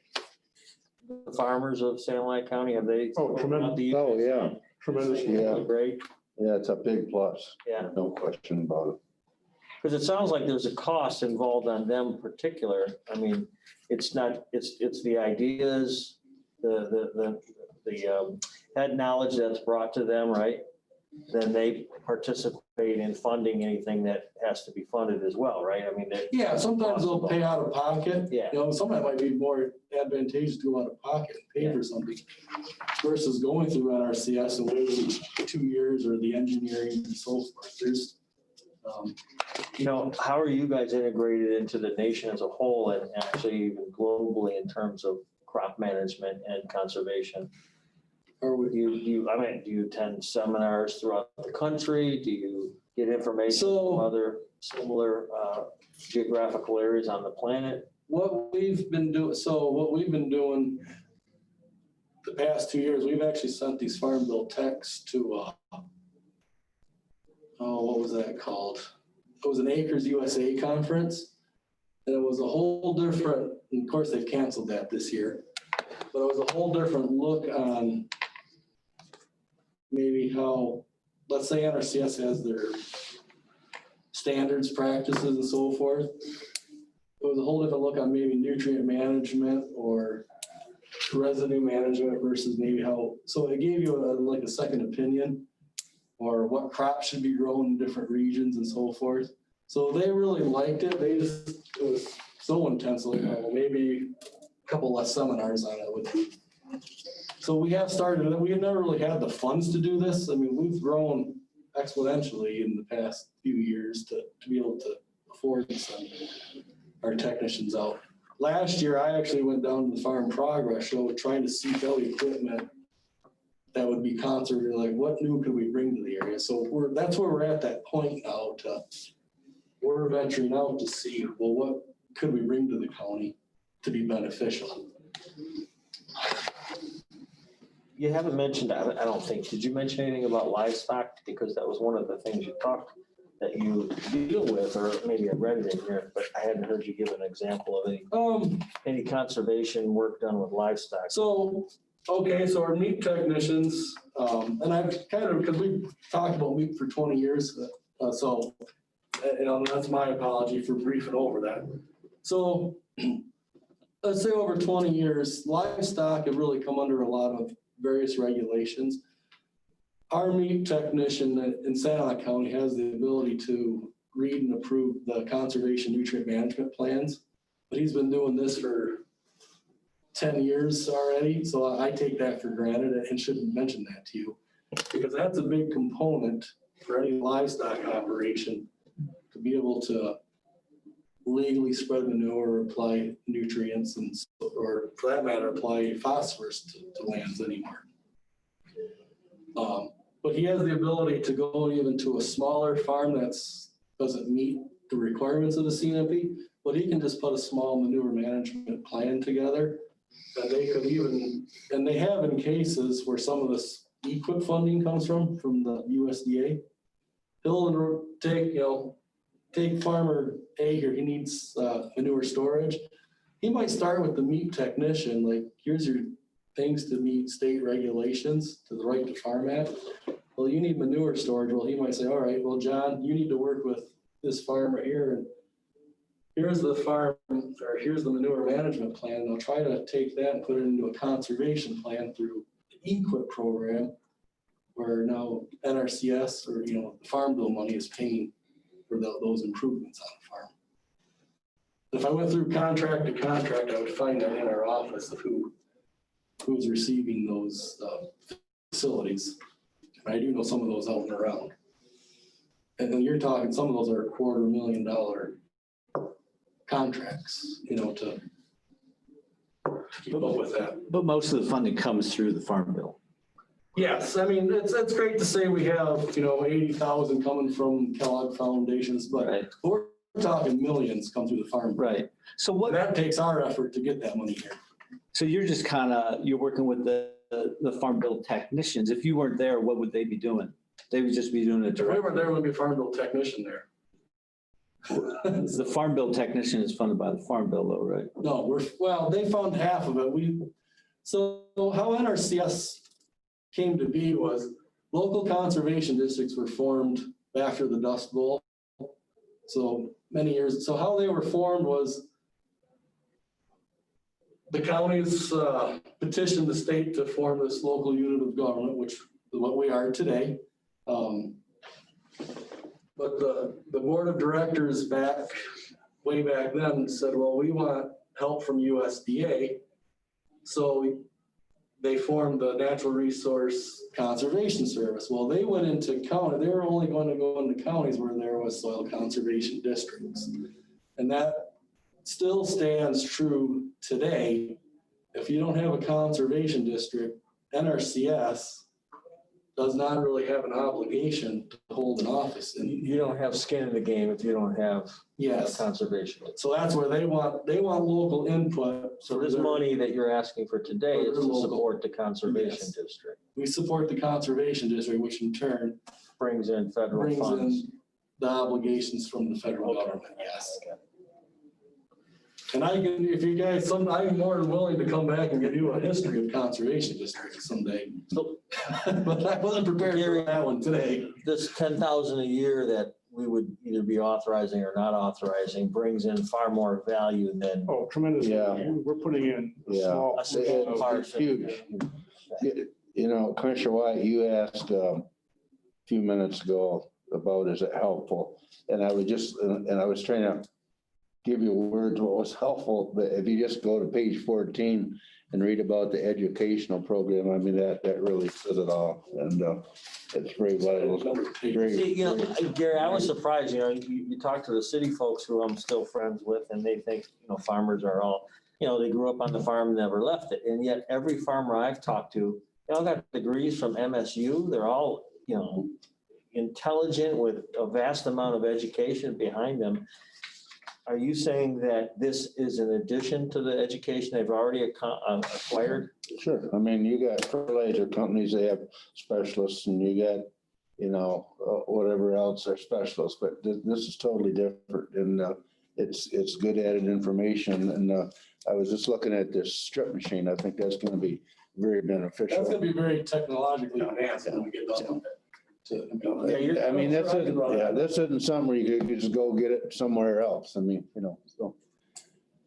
the farmers of Sanilac County? Have they? Oh, tremendous. Oh, yeah. Tremendous. Yeah. Great, Yeah, it's a big plus. yeah. No question about it. Because it sounds like there's a cost involved on them in particular. I mean, it's not, it's the ideas, the head knowledge that's brought to them, right? Then they participate in funding anything that has to be funded as well, right? I mean, Yeah, sometimes they'll pay out of pocket. Yeah. Sometimes it might be more advantageous to go out of pocket and pay for something versus going through NRCS and waiting 2 years or the engineering and so forth. There's, how are you guys integrated into the nation as a whole and actually even globally in terms of crop management and conservation? Or Do you attend seminars throughout the country? Do you get information from other similar geographical areas on the planet? what we've been doing the past 2 years, we've actually sent these farm bill texts to, what was that called? It was an Acres USA conference. And it was a whole different, and of course they've canceled that this year, but it was a whole different look on maybe how, let's say NRCS has their standards, practices and so forth. It was a whole different look on maybe nutrient management or residue management versus maybe how, so it gave you like a second opinion or what crops should be grown in different regions and so forth. So they really liked it. It was so intense, like, maybe a couple less seminars on it would be. So we have started, we have never really had the funds to do this. I mean, we've grown exponentially in the past few years to be able to afford to send our technicians out. Last year, I actually went down to the Farm Progress Show trying to seek out equipment that would be conservative, like what new could we bring to the area? So that's where we're at that point now we're venturing out to see, well, what could we bring to the county to be beneficial? You haven't mentioned, I don't think, did you mention anything about livestock? Because that was one of the things you talked that you deal with, or maybe I read it in here, but I hadn't heard you give an example of any conservation work done with livestock. So, okay, so our meat technicians, and I've kind of, because we've talked about meat for 20 years, so, that's my apology for briefing over that. So, let's say over 20 years, livestock have really come under a lot of various regulations. Our meat technician in Santa County has the ability to read and approve the conservation nutrient management plans, but he's been doing this for 10 years already, so I take that for granted and shouldn't mention that to you, because that's a big component for any livestock operation to be able to legally spread manure, apply nutrients, and or for that matter, apply phosphorus to lands anymore. But he has the ability to go even to a smaller farm doesn't meet the requirements of the CNMP, but he can just put a small manure management plan together. And they could even, and they have in cases where some of this EQIP funding comes from the USDA. He'll take farmer A here, he needs manure storage. He might start with the meat technician, like, here's your things to meet state regulations to the Right to Farm Act. Well, you need manure storage. Well, he might say, all right, well, John, you need to work with this farmer here, and here's the farm, or here's the manure management plan. And they'll try to take that and put it into a conservation plan through the EQIP program, where now NRCS or, the farm bill money is paying for those improvements on the farm. If I went through contract to contract, I would find that in our office of who's receiving those facilities. And I do know some of those out and around. And then you're talking, some of those are $250,000 contracts, to keep up with that. But most of the funding comes through the farm bill. Yes, I mean, it's great to say we have, 80,000 coming from Kellogg Foundations, but Right. we're talking millions come through the farm bill. Right. So And that takes our effort to get that money here. So you're just you're working with the farm bill technicians. If you weren't there, what would they be doing? They would just be doing it If we directly. weren't there, would be a farm bill technician there. The farm bill technician is funded by the farm bill though, right? No, they fund half of it. So how NRCS came to be was local conservation districts were formed after the Dust Bowl. So many years. So how they were formed was the counties petitioned the state to form this local unit of government, which is what we are today. But the board of directors way back then said, well, we want help from USDA. So they formed the Natural Resource Conservation Service. Well, they went into county. They were only going to go into counties where there was soil conservation districts. And that still stands true today. If you don't have a conservation district, NRCS does not really have an obligation to hold an office. And You don't have skin in the game if you don't have yes, conservation. so that's where they want local input. So this money that you're asking for today is to Local. support the conservation Yes. district. We support the conservation district, which in turn Brings in federal brings funds. in the obligations from the federal government, yes. And if you guys, I'm more than willing to come back and give you a history of conservation districts someday. But I wasn't prepared for that one today. This 10,000 a year that we would either be authorizing or not authorizing brings in far more value than. Oh, tremendous. Yeah. We're putting in a Yeah. small. It's huge. Commissioner White, you asked a few minutes ago about, is it helpful? And I was trying to give you words what was helpful, but if you just go to page 14 and read about the educational program, I mean, that really says it all. And it's very vital. See, Gary, I was surprised, you talk to the city folks who I'm still friends with, and they think, farmers are all, they grew up on the farm and never left it. And yet every farmer I've talked to, they all got degrees from MSU. They're all, intelligent with a vast amount of education behind them. Are you saying that this is in addition to the education they've already acquired? Sure. I mean, you got fertilizer companies, they have specialists, and you got whatever else are specialists, but this is totally different and it's good added information. And I was just looking at this strip machine. I think that's going to be very beneficial. That's gonna be very technologically advanced when we get done with it. I mean, this isn't something where you could just go get it somewhere else. I mean, so.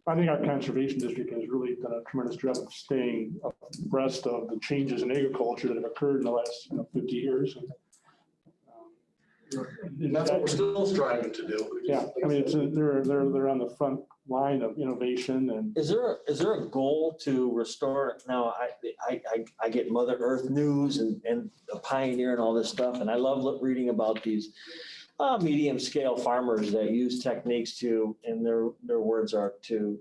I think our conservation district has really done a tremendous job of staying abreast of the changes in agriculture that have occurred in the last 50 years. And that's what we're still striving to do. Yeah, I mean, they're on the front line of innovation and. Is there a goal to restore? Now, I get Mother Earth news and the Pioneer and all this stuff, and I love reading about these medium scale farmers that use techniques to, and their words are to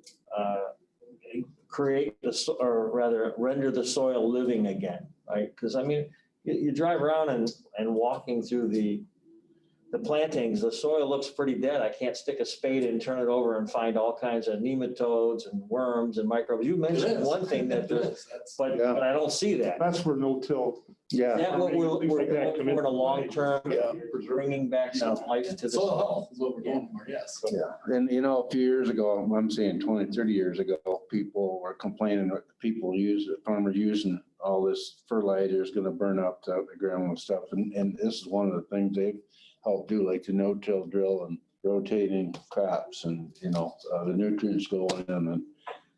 create or rather render the soil living again, right? Because I mean, you drive around and walking through the plantings, the soil looks pretty dead. I can't stick a spade and turn it over and find all kinds of nematodes and worms and microbes. You mentioned one thing that there's, but I don't see that. That's where no-till. Yeah. Is that what we're in a long term, Yeah. bringing back some life to the Soil soil? health is what we're going for, yes. Yeah. And a few years ago, I'm saying 20, 30 years ago, people were complaining that farmers using all this fertilizer is going to burn up the ground and stuff. And this is one of the things they've helped do, like the no-till drill and rotating crops and, the nutrients going in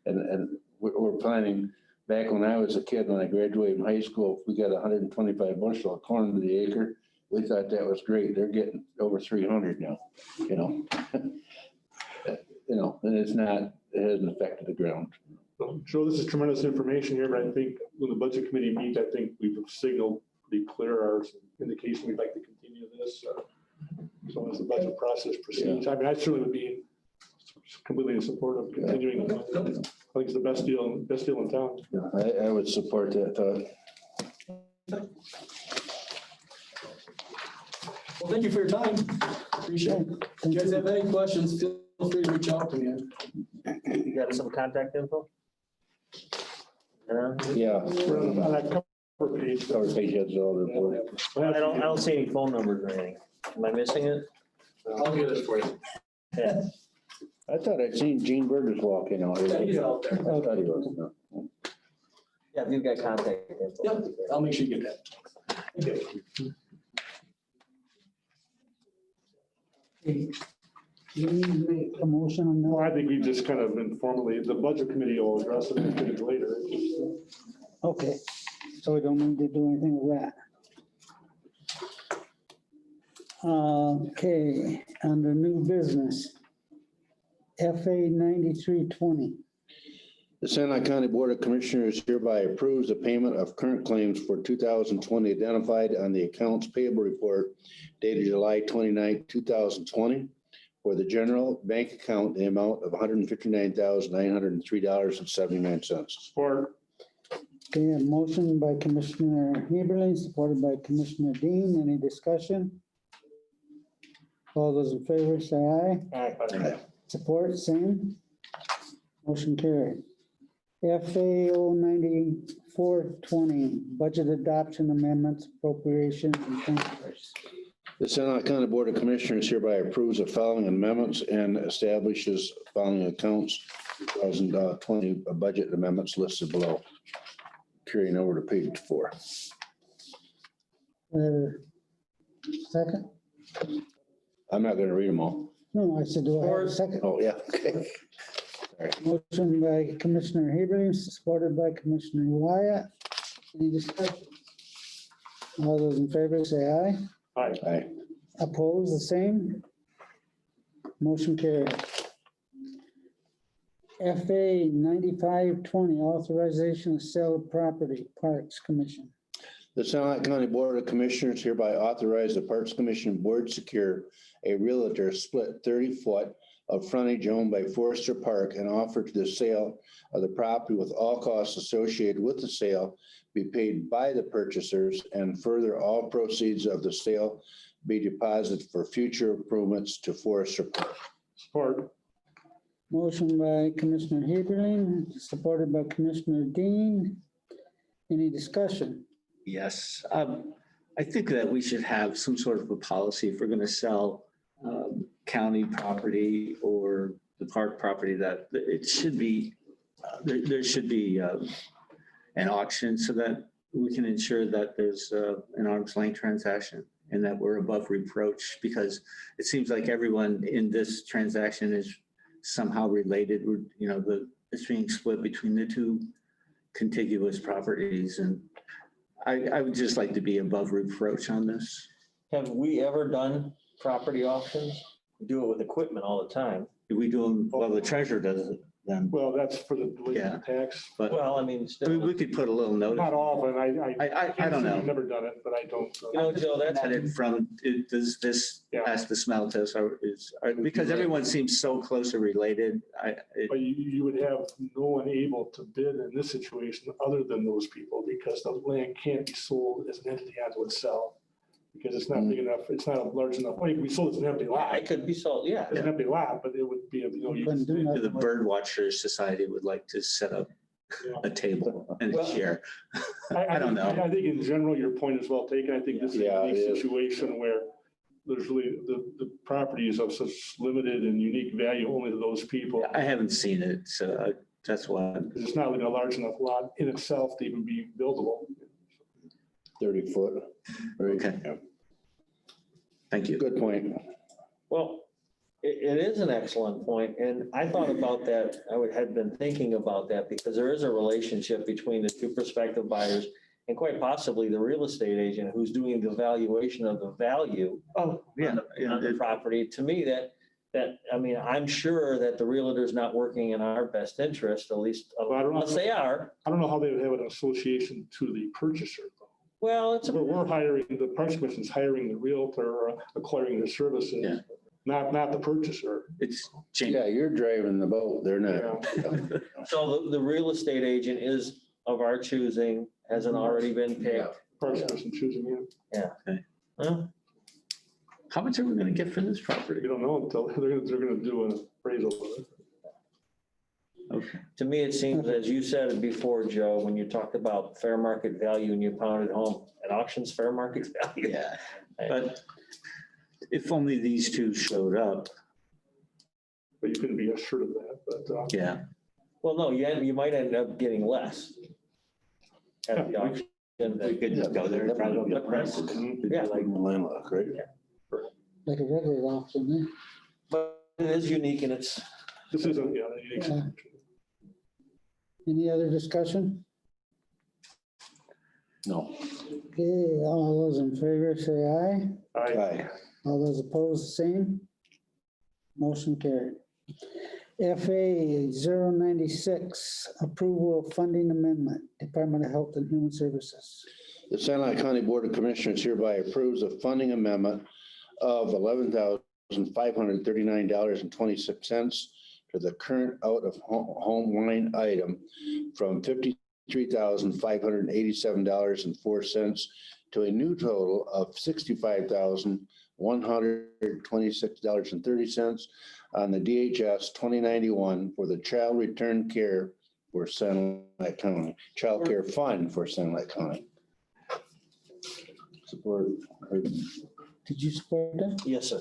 and we're planning. Back when I was a kid, when I graduated from high school, if we got 125 bushel of corn to the acre, we thought that was great. They're getting over 300 now, and it hasn't affected the ground. Joe, this is tremendous information here, but I think when the budget committee meets, I think we've signaled pretty clear our indication we'd like to continue this. So as the budget process proceeds, I mean, I certainly would be completely in support of continuing. I think it's the best deal in town. Yeah, I would support that thought. Well, thank you for your time. Appreciate it. If you guys have any questions, feel free to reach out to me. You got some contact info? Yeah. On that cover page. Cover page has all the report. I don't see any phone numbers or anything. Am I missing it? I'll get it for you. Yeah. I thought I'd seen Gene Burgess walking out. Yeah, he's out there. I thought he was. Yeah, if you've got contact info. Yep, I'll make sure you get that. Okay. You need to make a motion on Well, that? I think we just kind of informally, the budget committee will address it later. Okay, so we don't need to do anything with that. Okay, under new business. FA 9320. The Sanilac County Board of Commissioners hereby approves the payment of current claims for 2020 identified on the accounts payable report dated July 29, 2020 for the general bank account, the amount of $159,903.79. Support. Okay, a motion by Commissioner Heberlin, supported by Commissioner Dean. Any discussion? All those in favor say aye. Aye. Support, same. Motion carried. FAO 9420, budget adoption amendments, appropriations and transfers. The Sanilac County Board of Commissioners hereby approves the following amendments and establishes following accounts 2020 budget amendments listed below. Carrying over to page 4. Second? I'm not going to read them all. No, I said, do I have a second? Oh, yeah. Okay. Motion by Commissioner Heberlin, supported by Commissioner Wyatt. Any discussion? All those in favor say aye. Aye. Oppose, the same. Motion carried. FA 9520, authorization of sale of property, Parks Commission. The Sanilac County Board of Commissioners hereby authorize the Parks Commission Board to secure a realtor split 30-foot of frontage owned by Forester Park and offer to the sale of the property with all costs associated with the sale be paid by the purchasers, and further all proceeds of the sale be deposited for future improvements to Forester Park. Support. Motion by Commissioner Heberlin, supported by Commissioner Dean. Any discussion? Yes. I think that we should have some sort of a policy if we're going to sell county property or the park property, that it should be, there should be an auction so that we can ensure that there's an arm's length transaction and that we're above reproach, because it seems like everyone in this transaction is somehow related. We're, it's being split between the two contiguous properties, and I would just like to be above reproach on this. Have we ever done property auctions? We do it with equipment all the time. We do them, well, the treasurer does it then, Well, that's for the Yeah. delinquent tax. but Well, I mean, I mean, still, we could put a little note. Not often, I I don't know. I've never done it, but I don't. Joe, that's, At it from, does this Yeah. pass the smell test, because everyone seems so closely related. But you would have no one able to bid in this situation other than those people, because the land can't be sold as an entity unto itself. Because it's not big enough, it's not a large enough, well, it could be sold as an empty lot. it could be sold, yeah. It's an empty lot, but it would be, you Couldn't do nothing The with it. Bird Watchers Society would like to set up a table and Well- share. I don't know. I think in general, your point is well taken. I think this is Yeah, a it unique is. situation where there's really, the property is of such limited and unique value only to those people. I haven't seen it, so that's why. Because it's not even a large enough lot in itself to even be buildable. 30 foot. Right. Okay. Yeah. Thank you. Good point. Well, it is an excellent point, and I thought about that, had been thinking about that, because there is a relationship between the two prospective buyers and quite possibly the real estate agent who's doing the valuation of the value Oh, yeah. on the property. To me, I mean, I'm sure that the realtor's not working in our best interest, at least Well, I don't know. unless they are. I don't know how they would have an association to the purchaser, though. Well, it's But we're hiring, the Parks Commission's hiring the realtor or acquiring their services, Yeah. not the purchaser. It's changed. Yeah, you're driving the boat. They're not. so the real estate agent is of our choosing, hasn't already been picked. Parks Commission choosing him. Huh? How much are we gonna get for this You property? don't know until they're gonna do an appraisal of it. Okay. To me, it seems, as you said it before, Joe, when you talked about fair market value and you pounded home, at auctions, fair market value. Yeah, but if only these two showed up, But you couldn't be assured of that, but. yeah. Well, no, you might end up getting less at the auction. We could just go there and try to go get prices. Yeah. Like landlocked, right? Like a regular auction, eh? But it is unique and it's, This isn't, yeah, a unique situation. Any other discussion? No. Okay, all those in favor say aye. Aye. All those opposed, same. Motion carried. FA 096, approval of funding amendment, Department of Health and Human Services. The Sanilac County Board of Commissioners hereby approves a funding amendment of $11,539.26 to the current out-of-home line item from $53,587.04 to a new total of $65,126.30 on the DHS 2091 for the Child Return Care for Sanilac County, Child Care Fund for Sanilac County. Support. Did you support that? yes, sir.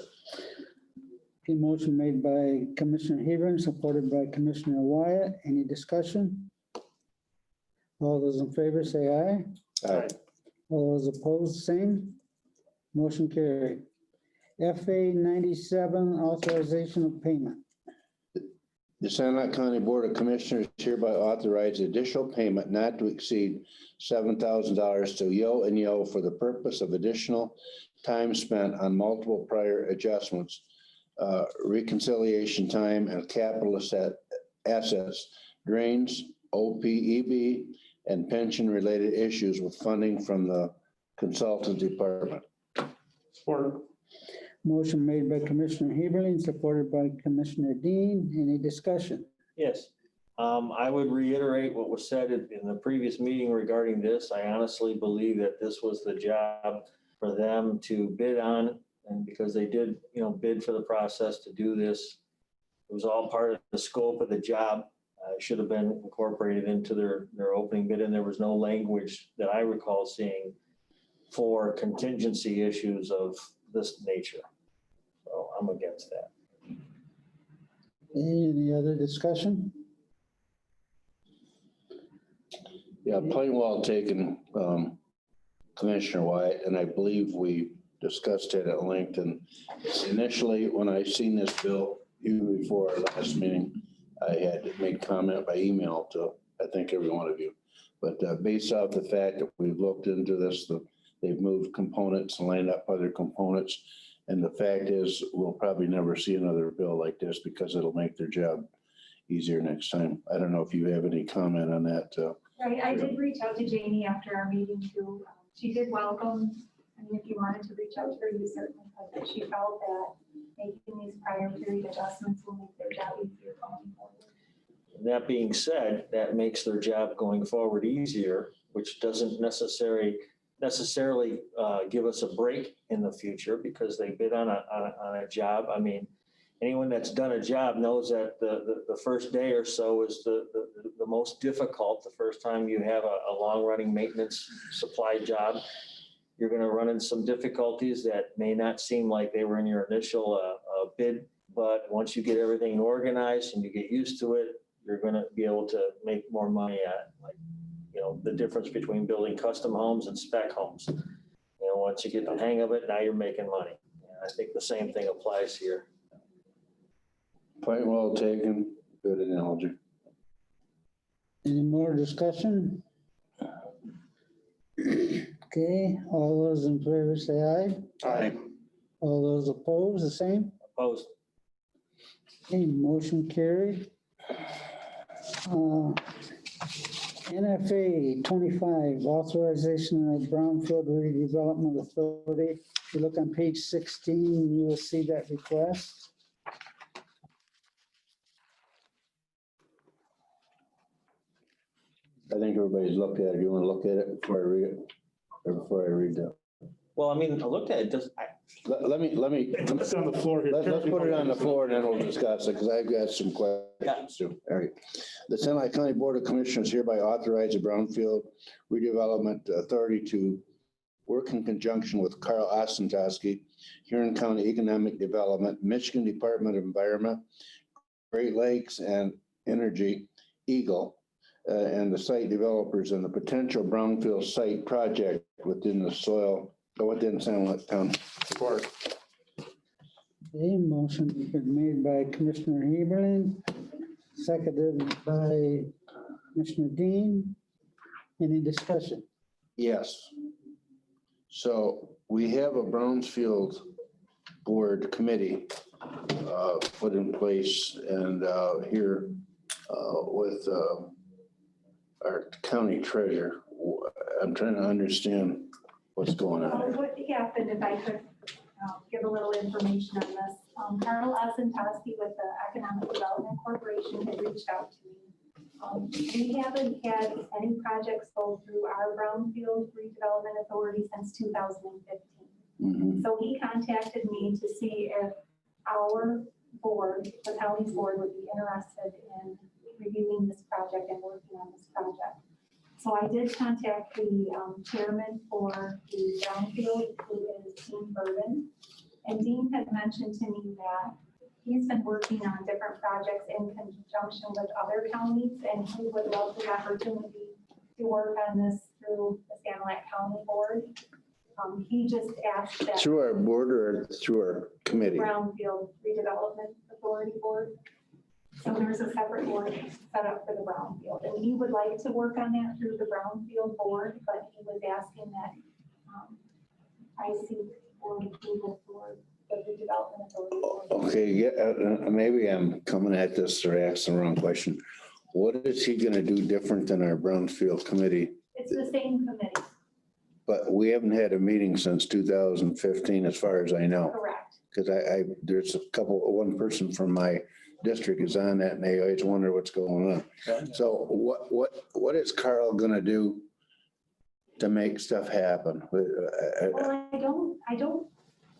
Okay, motion made by Commissioner Hebron, supported by Commissioner Wyatt. Any discussion? All those in favor say aye. Aye. All those opposed, same. Motion carried. FA 97, authorization of payment. The Sanilac County Board of Commissioners hereby authorize additional payment not to exceed $7,000 to Yo and Yo for the purpose of additional time spent on multiple prior adjustments, reconciliation time and capital assets, drains, OPEB, and pension-related issues with funding from the consultant department. Support. Motion made by Commissioner Heberlin, supported by Commissioner Dean. Any discussion? Yes. I would reiterate what was said in the previous meeting regarding this. I honestly believe that this was the job for them to bid on, and because they did, bid for the process to do this. It was all part of the scope of the job. It should have been incorporated into their opening bid, and there was no language that I recall seeing for contingency issues of this nature. So I'm against that. Any other discussion? Yeah, plain well taken, Commissioner Wyatt, and I believe we discussed it at length. And initially, when I seen this bill, even before our last meeting, I had made comment by email to, I think, every one of you. But based off the fact that we've looked into this, they've moved components and lined up other components. And the fact is, we'll probably never see another bill like this because it'll make their job easier next time. I don't know if you have any comment on that. Right, I did reach out to Janie after our meeting too. She did welcome, I mean, if you wanted to reach out to her, you certainly could, but she felt that making these prior period adjustments will make their job easier going forward. That being said, that makes their job going forward easier, which doesn't necessarily give us a break in the future because they bid on a job. I mean, anyone that's done a job knows that the first day or so is the most difficult. The first time you have a long-running maintenance supply job, you're going to run into some difficulties that may not seem like they were in your initial bid. But once you get everything organized and you get used to it, you're going to be able to make more money at it. Like, you know, the difference between building custom homes and spec homes. You know, once you get the hang of it, now you're making money. And I think the same thing applies here. Point well taken, good analogy. Any more discussion? Okay, all those in favor say aye. Aye. All those opposed, the same? Opposed? Okay, motion carried. NFA 25, authorization of Brownfield Redevelopment Authority. If you look on page 16, you will see that request. I think everybody's looked at it. You want to look at it before I read it? Or before I read that? Well, I mean, I looked at it, Let me, It's on the floor here. let's put it on the floor and then we'll discuss it, because I've got some questions too. All right. The Sunlight County Board of Commissioners hereby authorize the Brownfield Redevelopment Authority to work in conjunction with Carl Ostentowski, Huron County Economic Development, Michigan Department of Environment, Great Lakes and Energy, Eagle, and the site developers and the potential brownfield site project within the soil, within Sunlight County. Support. Okay, motion been made by Commissioner Heberlin, seconded by Commissioner Dean. Any discussion? Yes. So we have a Brownsfield Board Committee put in place and here with our county treasurer. I'm trying to understand what's going on. What happened, if I could give a little information on this. Carl Ostentowski with the Economic Development Corporation had reached out to me. We haven't had any projects go through our Brownfield Redevelopment Authority since 2015. Mhm. So he contacted me to see if our board, the county's board, would be interested in reviewing this project and working on this project. So I did contact the chairman for the Brownfield, who is Dean Burden. And Dean had mentioned to me that he's been working on different projects in conjunction with other counties, and he would love the opportunity to work on this through the Sanilac County Board. He just asked that. Through our board or through our committee? Brownfield Redevelopment Authority Board. So there's a separate board set up for the Brownfield, and he would like to work on that through the Brownfield Board, but he was asking that I seek board approval for the redevelopment authority. Board. Okay, yeah, maybe I'm coming at this or asking the wrong question. What is he gonna do different than our Brownfield committee? It's the same committee, But we haven't had a meeting since 2015, as far as I know. correct? Because there's one person from my district is on that and they always wonder what's going on. So what is Carl gonna do to make stuff happen? Well,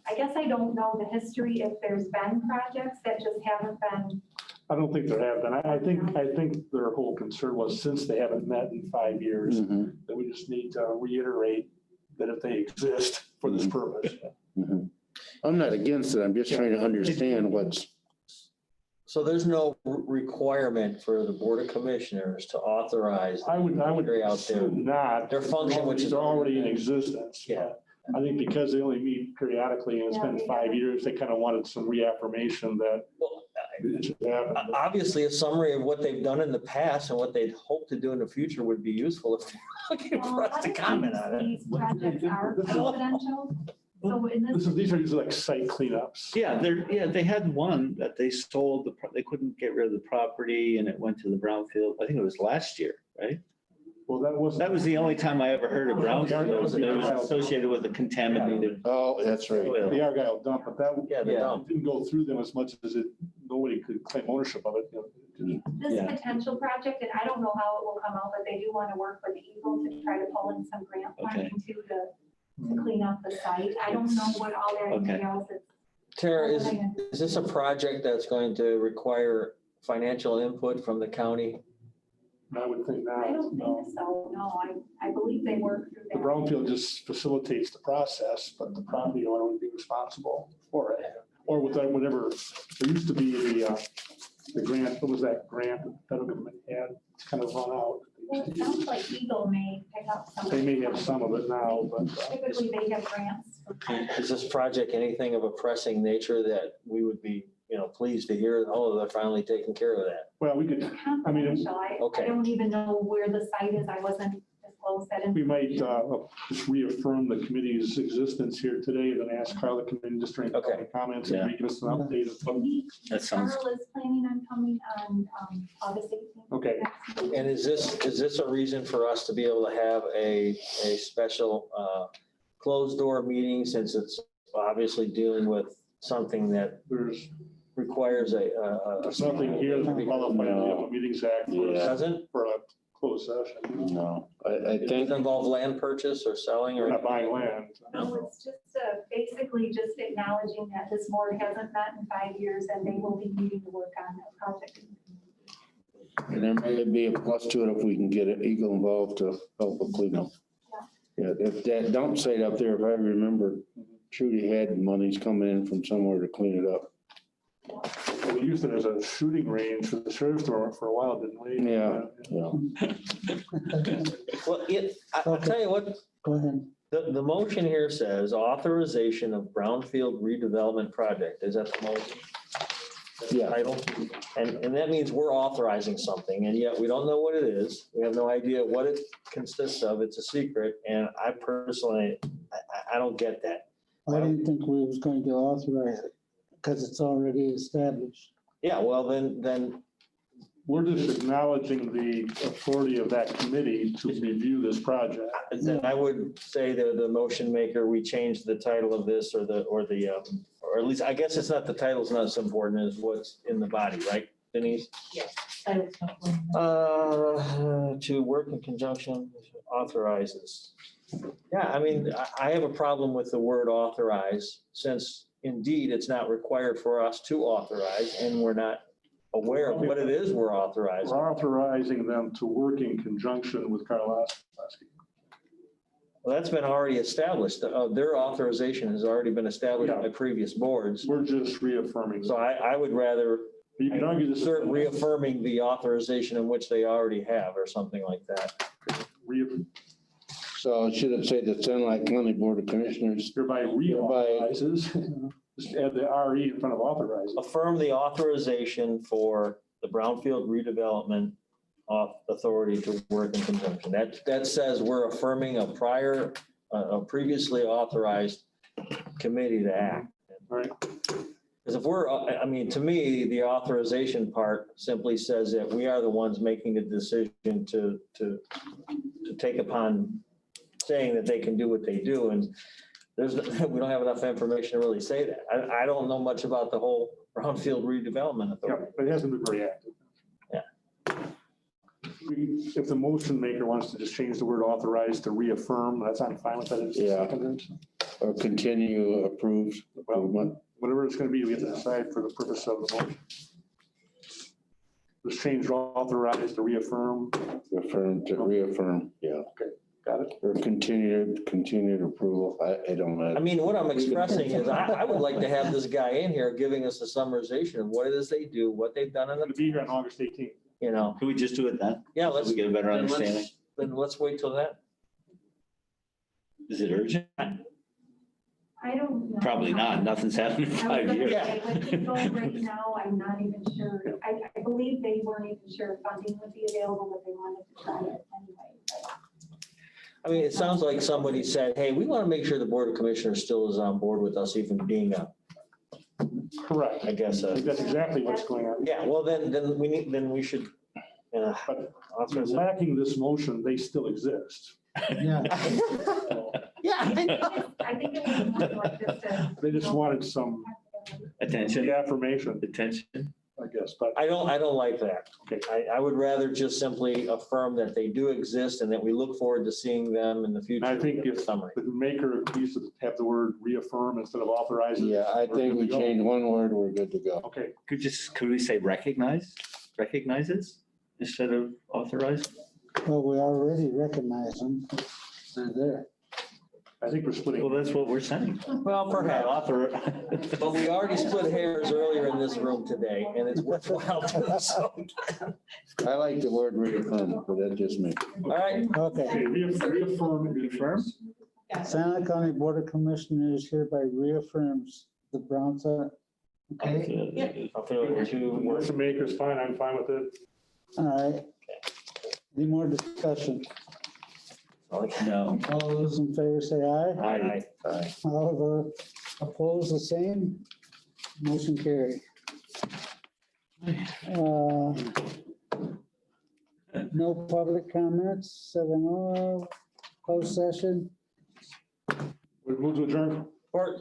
I guess I don't know the history if there's been projects that just haven't been. I don't think there have been. I think their whole concern was since they haven't met in 5 years, Mhm. that we just need to reiterate that if they exist for this purpose. Mhm. I'm not against it. I'm just trying to understand what's, So there's no requirement for the Board of Commissioners to authorize. I would Carry out assume not. their function, which is They're already in existence. Yeah. I think because they only meet periodically and it's been 5 years, they kind of wanted some reaffirmation that Well, it should happen. obviously, a summary of what they've done in the past and what they'd hope to do in the future would be useful if they're looking for us to comment on it. These projects are residential, so in this, These are usually like site cleanups. They had one that they sold, they couldn't get rid of the property and it went to the brownfield. I think it was last year, right? Well, that was The only time I ever heard of brownfield. It was associated with a contaminated. oh, that's right. soil. the Argyle dump, but that Yeah, they Yeah. don't. didn't go through them as much as nobody could claim ownership of it. this Yeah. potential project, and I don't know how it will come out, but they do want to work with Eagle to try to pull in some grant funding to clean up the site. I don't know what all that Okay. entails. Tara, is this a project that's going to require financial input from the county? I would think not. I don't no. think so, no, I believe they work through The that. brownfield just facilitates the process, but the property owner would be responsible for it. Or with whatever, there used to be the grant, what was that grant that the federal government had? It's kind of run out. Well, it sounds like Eagle may pick up some. They may have some of it now, but Typically, they have grants. Is this project anything of a pressing nature that we would be, pleased to hear, oh, they're finally taking care of that? well, we could, Confidential, I Okay. don't even know where the site is, I wasn't disclosed that. we might just reaffirm the committee's existence here today, then ask Carla to come in just during Okay. public comments and Yeah. give us an update of what. That sounds, Carl is planning on coming on August 18th. Okay. And is this a reason for us to be able to have a special closed door meeting, since it's obviously dealing with something that There's requires a nothing here that qualifies the Open Meetings Act Yeah. doesn't? for a closed session. No, I Does think, it involve land purchase or selling We're or? not buying land. No, it's just basically just acknowledging that this board hasn't met in 5 years and they will be needing to work on a project. and there may be a plus to it if we can get an Eagle involved to help with cleanup. Yeah, if that dump site up there, if I remember, Trudy had monies coming in from somewhere to clean it up. We used it as a shooting range for the sheriff's department for a while, didn't we? Yeah. Yeah. Well, I'll tell you what, Go ahead. the motion here says authorization of brownfield redevelopment project. Is that the motion? That's the Yeah. Title? And that means we're authorizing something, and yet we don't know what it is. We have no idea what it consists of. It's a secret, and I personally, I don't get that. I didn't think we was going to authorize it because it's already established. Yeah, well, then, We're just acknowledging the authority of that committee to review this project. then I would say to the motion maker, we change the title of this or at least, I guess it's not, the title's not as important as what's in the body, right, Denise? To work in conjunction authorizes. Yeah, I mean, I have a problem with the word authorize, since indeed it's not required for us to authorize, and we're not aware of what it is we're authorizing. We're authorizing them to work in conjunction with Carl Ostrowski. Well, that's been already established. Their authorization has already been established by previous boards. We're just reaffirming. So I would rather You can argue this. start reaffirming the authorization in which they already have, or something like that. So should it say the Sun Lake County Board of Commissioners? Hereby reauthorizes, just add the RE in front of authorizing. Affirm the authorization for the brownfield redevelopment authority to work in conjunction. That says we're affirming a previously authorized committee to act. Right. Because if to me, the authorization part simply says that we are the ones making the decision to take upon saying that they can do what they do, and we don't have enough information to really say that. I don't know much about the whole brownfield redevelopment Yeah, authority. but it hasn't been very active. Yeah. If the motion maker wants to just change the word authorize to reaffirm, I'm fine with that. It's Yeah. seconded. Or continue approved? Well, whatever it's gonna be, we have to decide for the purpose of the motion. Just change authorize to reaffirm. Affirm to reaffirm, yeah. Got it? Or continued approval. I don't know. I mean, what I'm expressing is I would like to have this guy in here giving us a summarization of what it is they do, what they've done in I'm going the, to be here on August 18th. you know. Can we just do it then? Yeah, So let's we get a better then let's- understanding. Then let's wait till that. Is it urgent? I don't know. Probably not. Nothing's happened in I was 5 gonna years. say, with people right now, I'm not even sure. I believe they weren't even sure if funding would be available, but they wanted to try it anyway. I mean, it sounds like somebody said, hey, we want to make sure the Board of Commissioners still is on board with us even being a, Correct. I guess, I think that's exactly what's going on. yeah, well, then we should, But lacking this motion, they still exist. Yeah. yeah, I know. I think it was more like this to. They just wanted some Attention, affirmation, attention. I guess, but I don't like that. Okay. I would rather just simply affirm that they do exist and that we look forward to seeing them in the future. I think in the if summary. the maker needs to have the word reaffirm instead of authorize. Yeah, I think we change one word, we're good to go. Okay, Could we say recognize? Recognizes instead of authorize? Well, we already recognize them. They're there. I think we're splitting. Well, that's what we're saying. Well, perhaps, Author. but we already split hairs earlier in this room today and it's worthwhile doing so. I like the word reaffirm, but that's just me. All right, Okay. Okay, reaffirm. Reaffirm? Santa County Board of Commissioners hereby reaffirms the Brown's. Okay, I'll throw it to work. Motion maker's fine, I'm fine with it. all right. Any more discussion? No. All those in favor say aye. Aye. All the opposed, the same. Motion carried. No public comments, 7:00, closed session. We move to adjourn. Support.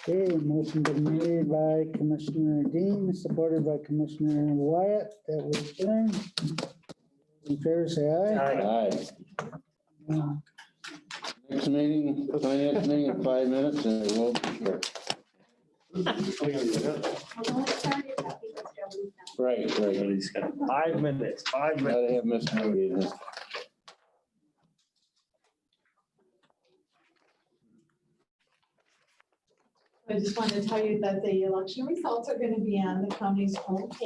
Okay, motion been made by Commissioner Dean, supported by Commissioner Wyatt, that was adjourned. In favor, say aye. Aye. Aye. Next meeting, finance meeting in 5 minutes and it will be short. Well, don't start it, that because Joey's not. Right. He's got 5 minutes, 5 minutes. Gotta have Mr. Moody in here. I just wanted to tell you that the election results are going to be on the county's homepage.